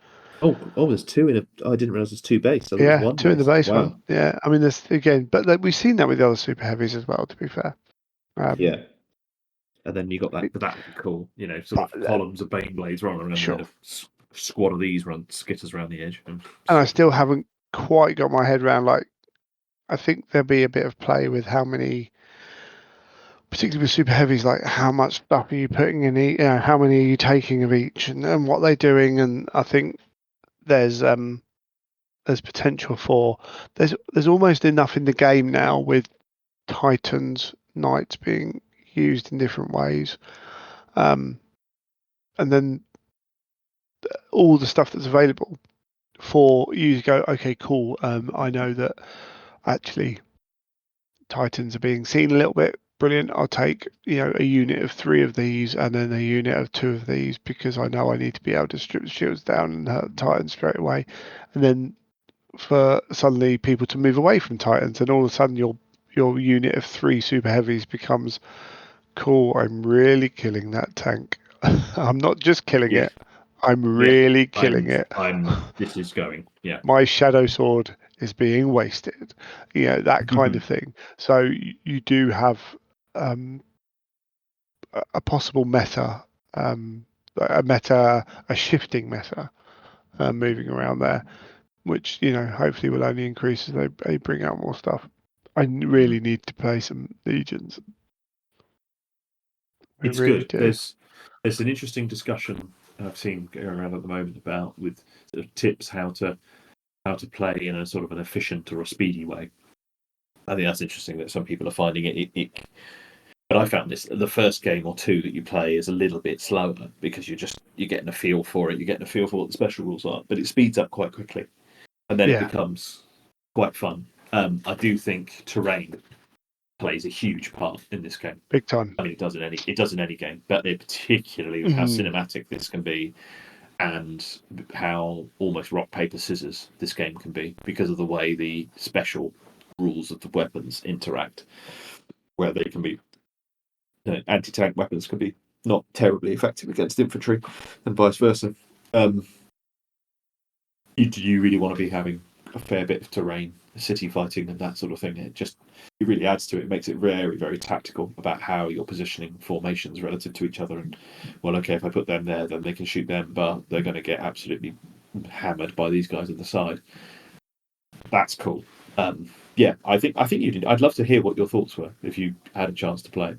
Speaker 2: Oh, there's 2 in a. Oh, I didn't realize there's 2 base. I thought it was
Speaker 1: Yeah,
Speaker 2: 1
Speaker 1: 2 in the
Speaker 2: base.
Speaker 1: base
Speaker 2: Wow.
Speaker 1: one. Yeah, I mean, there's again, but like, we've seen that with the other super heavies as well. To be fair, um,
Speaker 2: Yeah. And then you got that. But that'd be cool. Sort
Speaker 1: but
Speaker 2: of columns of bane blades rolling, and then
Speaker 1: sure.
Speaker 2: a squad of these run skitters around the edge.
Speaker 1: And I
Speaker 2: Super
Speaker 1: still
Speaker 2: cool.
Speaker 1: haven't quite got my head around like I think there'll be a bit of play with how many, particularly with super heavies, like how much stuff are you putting in each, how many are you taking of each, and what they're doing. And I think there's potential for there's almost enough in the game now with Titans Knights being used in different ways, um, and then all the stuff that's available for you to go, okay, cool. I know that actually Titans are being seen a little bit. Brilliant. I'll take, a unit of 3 of these and then a unit of 2 of these because I know I need to be able to strip the shields down and hurt Titans straight away. And then for suddenly people to move away from Titans and all of a sudden your unit of 3 super heavies becomes cool. I'm really killing that tank. I'm not just killing
Speaker 2: Yeah.
Speaker 1: it. I'm
Speaker 2: Yeah.
Speaker 1: really killing
Speaker 2: I'm.
Speaker 1: it.
Speaker 2: I'm. This is going. Yeah.
Speaker 1: My shadow sword is being wasted, that kind of thing. So you do have um, a possible meta, a shifting meta moving around there, which hopefully will only increase as they bring out more stuff. I really need to play some legions. We
Speaker 2: It's
Speaker 1: really
Speaker 2: good.
Speaker 1: do.
Speaker 2: There's an interesting discussion I've seen going around at the moment about with sort of tips how to play in a sort of an efficient or a speedy way. I think that's interesting that some people are finding but I found this the first game or two that you play is a little bit slower because you're getting a feel for it, you're getting a feel for what the special rules are, but it speeds up quite quickly, and then it
Speaker 1: Yeah,
Speaker 2: becomes quite fun. I do think terrain plays a huge part in this game.
Speaker 1: big time.
Speaker 2: I mean, it does in any game, but particularly with how
Speaker 1: Mm.
Speaker 2: cinematic this can be, and how almost rock paper scissors this game can be because of the way the special rules of the weapons interact, where they can be anti-tank weapons can be not terribly effective against infantry, and vice versa. Um, do you really want to be having a fair bit of terrain, city fighting, and that sort of thing? It really adds to it. It makes it very, very tactical about how you're positioning formations relative to each other. And well, okay, if I put them there, then they can shoot them, but they're going to get absolutely hammered by these guys on the side. That's cool. Yeah, I think you did. I'd love to hear what your thoughts were if you had a chance to play.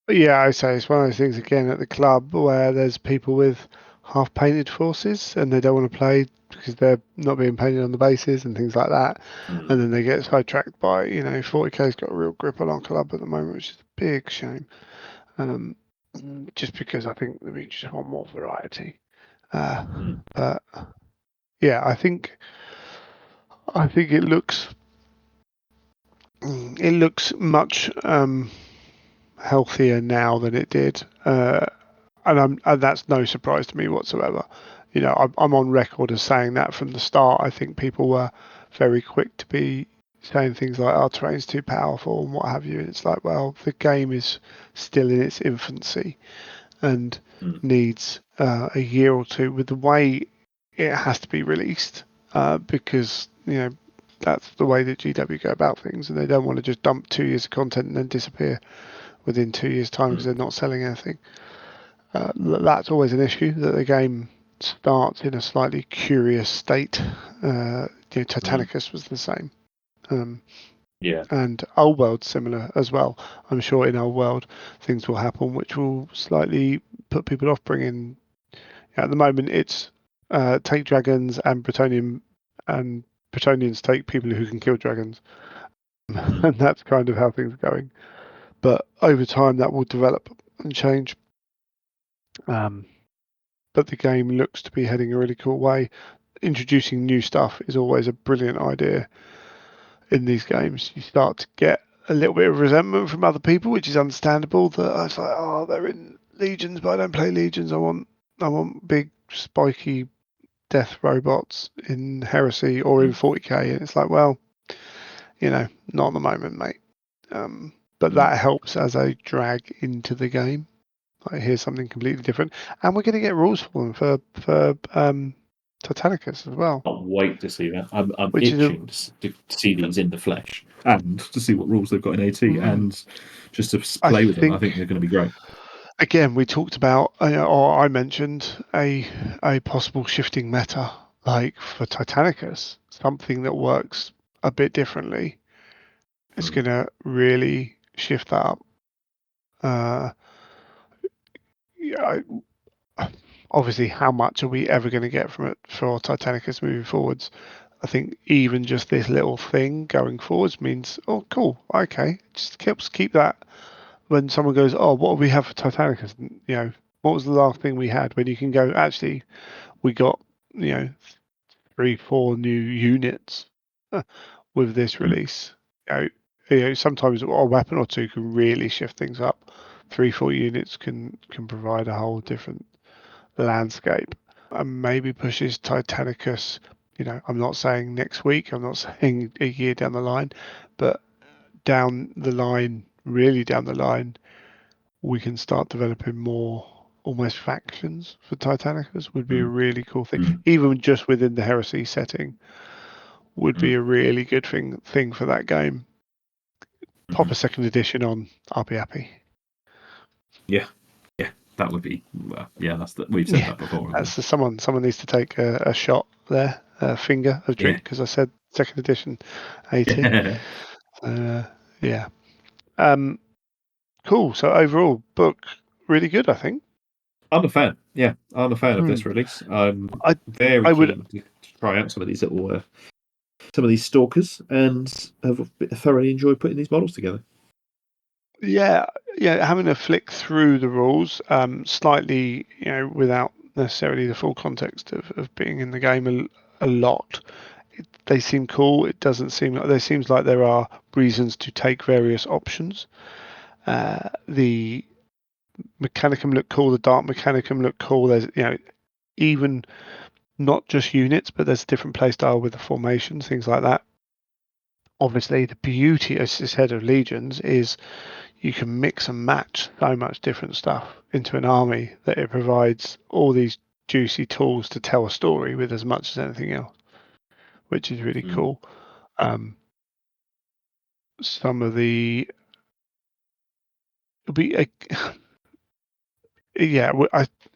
Speaker 1: But yeah, I say it's one of those things again at the club where there's people with half painted forces and they don't want to play because they're not being painted on the bases and things like that.
Speaker 2: Mm,
Speaker 1: And then they get sidetracked by, 40K's got a real grip on our club at the moment, which is a big shame. Um, just because I think that we just want more variety.
Speaker 2: mm,
Speaker 1: But yeah, I think it looks much healthier now than it did. And that's no surprise to me whatsoever. I'm on record as saying that from the start. I think people were very quick to be saying things like our terrain's too powerful and what have you. And it's like, well, the game is still in its infancy and
Speaker 2: mm,
Speaker 1: needs a year or two with the way it has to be released, because that's the way that GW go about things, and they don't want to just dump 2 years of content and then disappear within 2 years' time because
Speaker 2: mm,
Speaker 1: they're not selling anything. That's always an issue, that the game starts in a slightly curious state.
Speaker 2: mm.
Speaker 1: Titanicus was the same. Um,
Speaker 2: Yeah.
Speaker 1: and Old World's similar as well. I'm sure in Old World things will happen which will slightly put people off bringing. At the moment, it's take dragons and Bretonians take people who can kill dragons,
Speaker 2: Mm,
Speaker 1: and that's kind of how things are going. But over time, that will develop and change. Um, but the game looks to be heading a really cool way. Introducing new stuff is always a brilliant idea in these games. You start to get a little bit of resentment from other people, which is understandable. That it's like, oh, they're in Legions, but I don't play Legions. I want big spiky death robots in Heresy or in
Speaker 2: mm,
Speaker 1: 40K, and it's like, well, not at the moment, mate. But
Speaker 2: mm.
Speaker 1: that helps as a drag into the game. Like, here's something completely different, and we're going to get rules for them for Titanicus as well,
Speaker 2: Can't wait to see that. I'm
Speaker 1: which is a
Speaker 2: itching to see these in the flesh and to see what rules they've got in AT
Speaker 1: mm,
Speaker 2: and just to
Speaker 1: I
Speaker 2: play with them. I
Speaker 1: think
Speaker 2: think they're going to be great.
Speaker 1: again we talked about, or I mentioned a possible shifting meta, like for Titanicus, something that works a bit differently. It's
Speaker 2: Mm,
Speaker 1: going to really shift that up. Uh, yeah, obviously, how much are we ever going to get from it for Titanicus moving forwards? I think even just this little thing going forwards means, oh, cool, okay, just helps keep that. When someone goes, oh, what do we have for Titanicus? What was the last thing we had? When you can go, actually, we got, you know, 3, 4 new units with this
Speaker 2: mm,
Speaker 1: release. Sometimes a weapon or two can really shift things up. 3, 4 units can provide a whole different landscape, and maybe pushes Titanicus. I'm not saying next week, I'm not saying a year down the line, but down the line, really down the line, we can start developing more almost factions for Titanicus would be a
Speaker 2: mm,
Speaker 1: really cool thing.
Speaker 2: mm,
Speaker 1: Even just within the Heresy setting would be
Speaker 2: mm,
Speaker 1: a really good thing for that game. Pop
Speaker 2: mm.
Speaker 1: a second edition on, I'll be happy.
Speaker 2: Yeah, yeah, that would be. Well, yeah, we've said
Speaker 1: Yeah,
Speaker 2: that before, haven't we?
Speaker 1: that's someone needs to take a shot there, a finger of
Speaker 2: Yeah,
Speaker 1: drink, because I said second edition AT.
Speaker 2: yeah.
Speaker 1: Yeah. Um, Cool. So overall, book really good, I think.
Speaker 2: I'm a fan. Yeah, I'm a fan of
Speaker 1: Hmm.
Speaker 2: this release. I'm
Speaker 1: I
Speaker 2: very
Speaker 1: I would
Speaker 2: keen to try out some of these little, some of these stalkers, and have thoroughly enjoyed putting these models together.
Speaker 1: yeah, yeah, having a flick through the rules, slightly, without necessarily the full context of being in the game a lot. They seem cool. It doesn't seem like there seems like there are reasons to take various options. The Mechanicum look cool. The Dark Mechanicum look cool. There's even not just units, but there's a different playstyle with the formations, things like that. Obviously, the beauty, as I said, of Legions is you can mix and match so much different stuff into an army that it provides all these juicy tools to tell a story with as much as anything else, which is really
Speaker 2: Mm.
Speaker 1: cool. Um, some of the be yeah,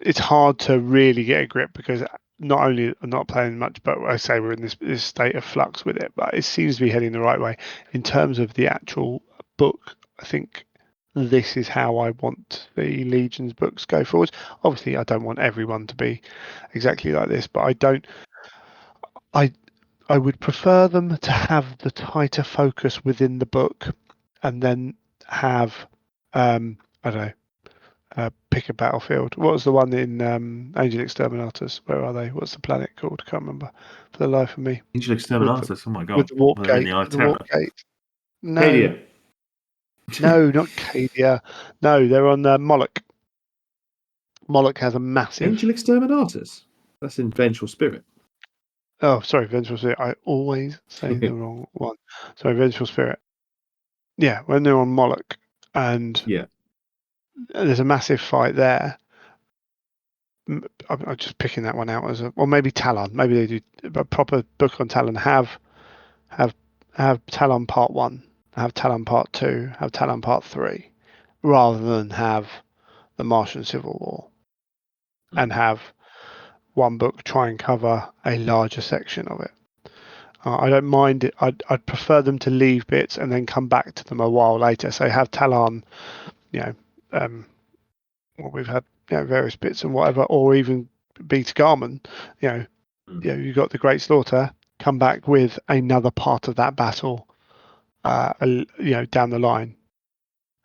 Speaker 1: it's hard to really get a grip because not only I'm not playing much, but I say we're in this state of flux with it. But it seems to be heading the right way in terms of the actual book. I think this is how I want the Legions books go forward. Obviously, I don't want everyone to be exactly like this, but I don't. I I would prefer them to have the tighter focus within the book, and then have I don't know, pick a battlefield. What was the one in Angel Exterminatus? Where are they? What's the planet called? I can't remember for the life of me.
Speaker 2: Angel
Speaker 1: With the
Speaker 2: Exterminatus. Oh my
Speaker 1: with
Speaker 2: god,
Speaker 1: the warp
Speaker 2: they're in
Speaker 1: gate.
Speaker 2: the Eye
Speaker 1: The warp
Speaker 2: Terror.
Speaker 1: gate. No,
Speaker 2: Cadia.
Speaker 1: no, not Cadia. No, they're on Moloch. Moloch has a massive.
Speaker 2: Angel Exterminatus. That's in Vengeful Spirit.
Speaker 1: Oh, sorry, Vengeful Spirit. I always say the wrong one. Sorry, Vengeful Spirit. Yeah, when they're on Moloch, and
Speaker 2: Yeah.
Speaker 1: there's a massive fight there. I'm just picking that one out as a, or maybe Talon. Maybe they do a proper book on Talon. Have have Talon Part One, have Talon Part Two, have Talon Part Three, rather than have the Martian Civil War and
Speaker 2: Mm.
Speaker 1: have one book try and cover a larger section of it. I don't mind it. I'd prefer them to leave bits and then come back to them a while later. So have Talon, you know, well, we've had various bits and whatever, or even Beta Garmin, you know,
Speaker 2: Mm.
Speaker 1: you've got the Great Slaughter, come back with another part of that battle, down the line,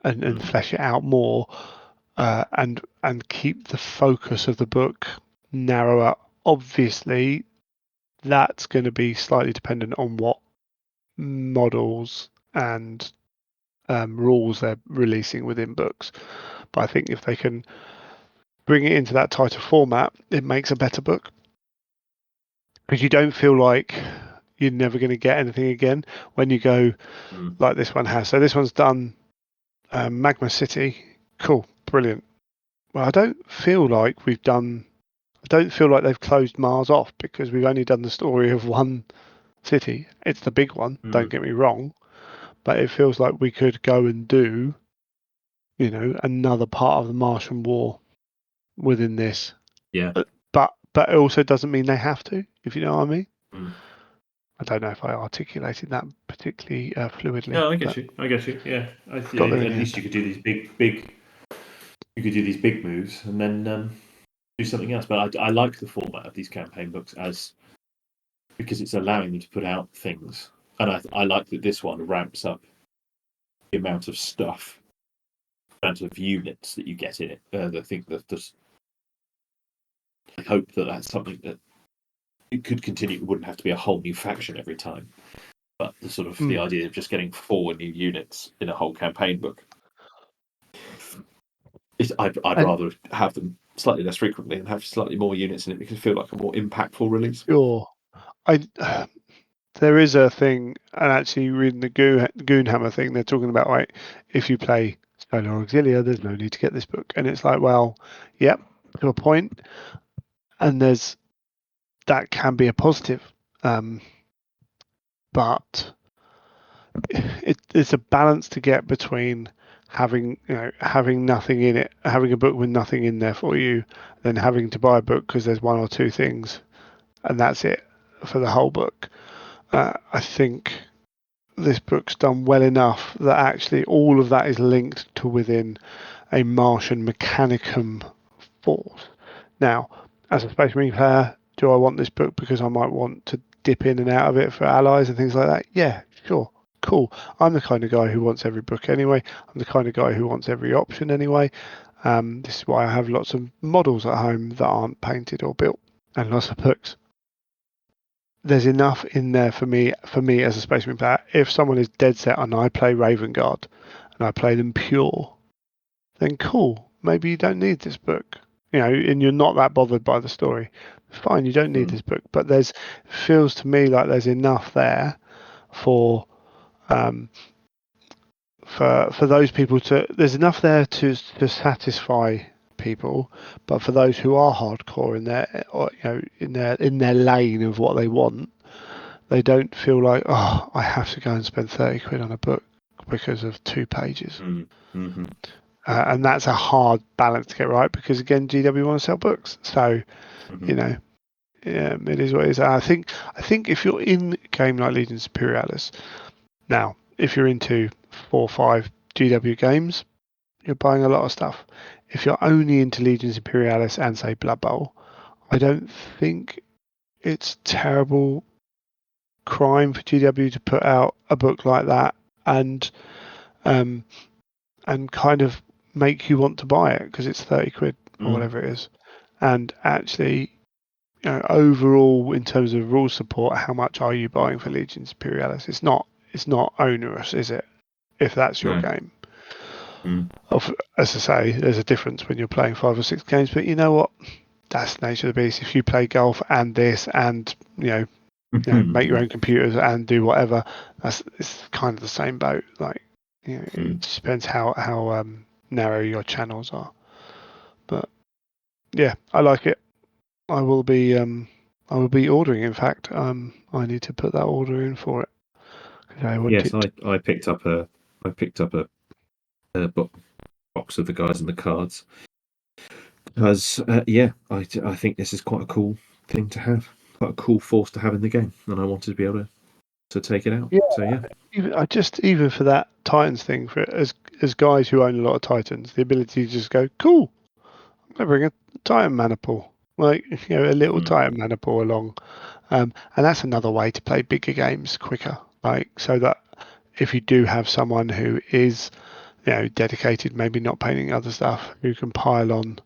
Speaker 1: and
Speaker 2: Mm.
Speaker 1: flesh it out more, and keep the focus of the book narrower. Obviously, that's going to be slightly dependent on what models and rules they're releasing within books. But I think if they can bring it into that tighter format, it makes a better book because you don't feel like you're never going to get anything again when you go
Speaker 2: Mm.
Speaker 1: like this one has. So this one's done Magma City. Cool, brilliant. Well, I don't feel like we've done. I don't feel like they've closed Mars off because we've only done the story of one city. It's the big one. Don't
Speaker 2: Mm.
Speaker 1: get me wrong, but it feels like we could go and do, another part of the Martian War within this.
Speaker 2: Yeah.
Speaker 1: But it also doesn't mean they have to. If you know what I mean.
Speaker 2: Mm.
Speaker 1: I don't know if I articulated that particularly fluidly,
Speaker 2: No, I get
Speaker 1: but
Speaker 2: you. I get you. Yeah.
Speaker 1: got there in
Speaker 2: At
Speaker 1: the
Speaker 2: least
Speaker 1: end.
Speaker 2: you could do these big. You could do these big moves and then do something else. But I like the format of these campaign books as because it's allowing them to put out things, and I like that this one ramps up the amount of stuff, amount of units that you get in it. I think that just I hope that that's something that it could continue. It wouldn't have to be a whole new faction every time, but the
Speaker 1: Mm.
Speaker 2: idea of just getting 4 new units in a whole campaign book. I'd
Speaker 1: And
Speaker 2: rather have them slightly less frequently and have slightly more units in it because it feel like a more impactful release.
Speaker 1: sure, I there is a thing, and actually reading the Goonhammer thing, they're talking about right. If you play Solar Auxilia, there's no need to get this book, and it's like, well, yep, to a point, and that can be a positive, but it's a balance to get between having nothing in it, having a book with nothing in there for you, then having to buy a book because there's one or two things, and that's it for the whole book. I think this book's done well enough that actually all of that is linked to within a Martian Mechanicum force. Now, as a Space Marine player, do I want this book because I might want to dip in and out of it for allies and things like that? Yeah, sure. Cool. I'm the kind of guy who wants every book anyway. I'm the kind of guy who wants every option anyway. This is why I have lots of models at home that aren't painted or built and lots of books. There's enough in there for me as a Space Marine player. If someone is dead set and I play Raven Guard and I play them pure, then cool. Maybe you don't need this book, and you're not that bothered by the story. Fine, you don't need this book, but feels to me like there's enough there for for those people there's enough there to satisfy people, but for those who are hardcore in their in their lane of what they want, they don't feel like, oh, I have to go and spend 30 quid on a book because of 2 pages.
Speaker 2: Mm-hmm.
Speaker 1: And that's a hard balance to get right because, again, GW want to sell books. So, it is what it is. I think if you're in a game like Legions Imperialis, now, if you're into 4 or 5 GW games, you're buying a lot of stuff. If you're only into Legions Imperialis and, say, Blood Bowl, I don't think it's terrible crime for GW to put out a book like that and kind of make you want to buy it because it's 30 quid or whatever it is. And actually, overall, in terms of rule support, how much are you buying for Legions Imperialis? It's not onerous, is it? If that's your game. As I say, there's a difference when you're playing 5 or 6 games, but you know what? That's the nature of the beast. If you play golf and this and make your own computers and do whatever, it's kind of the same boat. Like, it just depends how narrow your channels are. But yeah, I like it. I will be ordering. In fact, I need to put that order in for it.
Speaker 2: I picked up a box of the guys and the cards because I think this is quite a cool thing to have, quite a cool force to have in the game, and I wanted to be able to take it out.
Speaker 1: Yeah,
Speaker 2: so yeah,
Speaker 1: even for that Titans thing, for as guys who own a lot of Titans, the ability to just go, cool, I'm gonna bring a Titan maniple, like a little Titan maniple along, and that's another way to play bigger games quicker, like so that if you do have someone who is dedicated, maybe not painting other stuff, who can pile on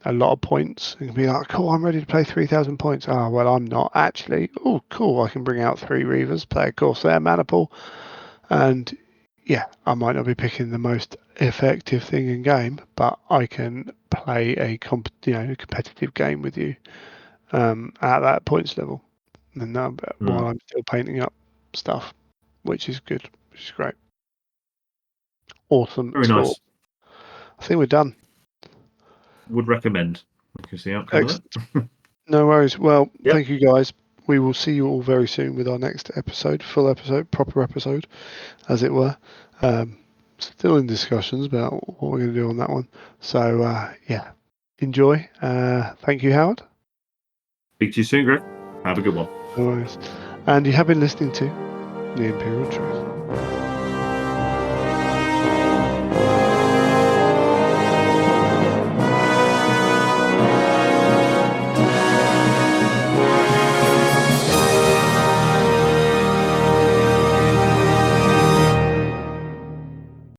Speaker 1: a lot of points and be like, cool, I'm ready to play 3,000 points. Oh, well, I'm not actually. Oh, cool, I can bring out 3 Reavers, play a Corsair maniple, and yeah, I might not be picking the most effective thing in game, but I can play a competitive game with you at that points level, and while I'm still painting up stuff, which is good, which is great. Awesome.
Speaker 2: very nice.
Speaker 1: I think we're done.
Speaker 2: Would recommend. Because the outcome of that.
Speaker 1: No worries. Well, Thank you guys. We will see you all very soon with our next episode, full episode, proper episode, as it were. Still in discussions about what we're going to do on that one. So, enjoy. Thank you, Howard.
Speaker 2: Speak to you soon, Greg. Have a good one.
Speaker 1: No worries. And you have been listening to The Imperial Truth.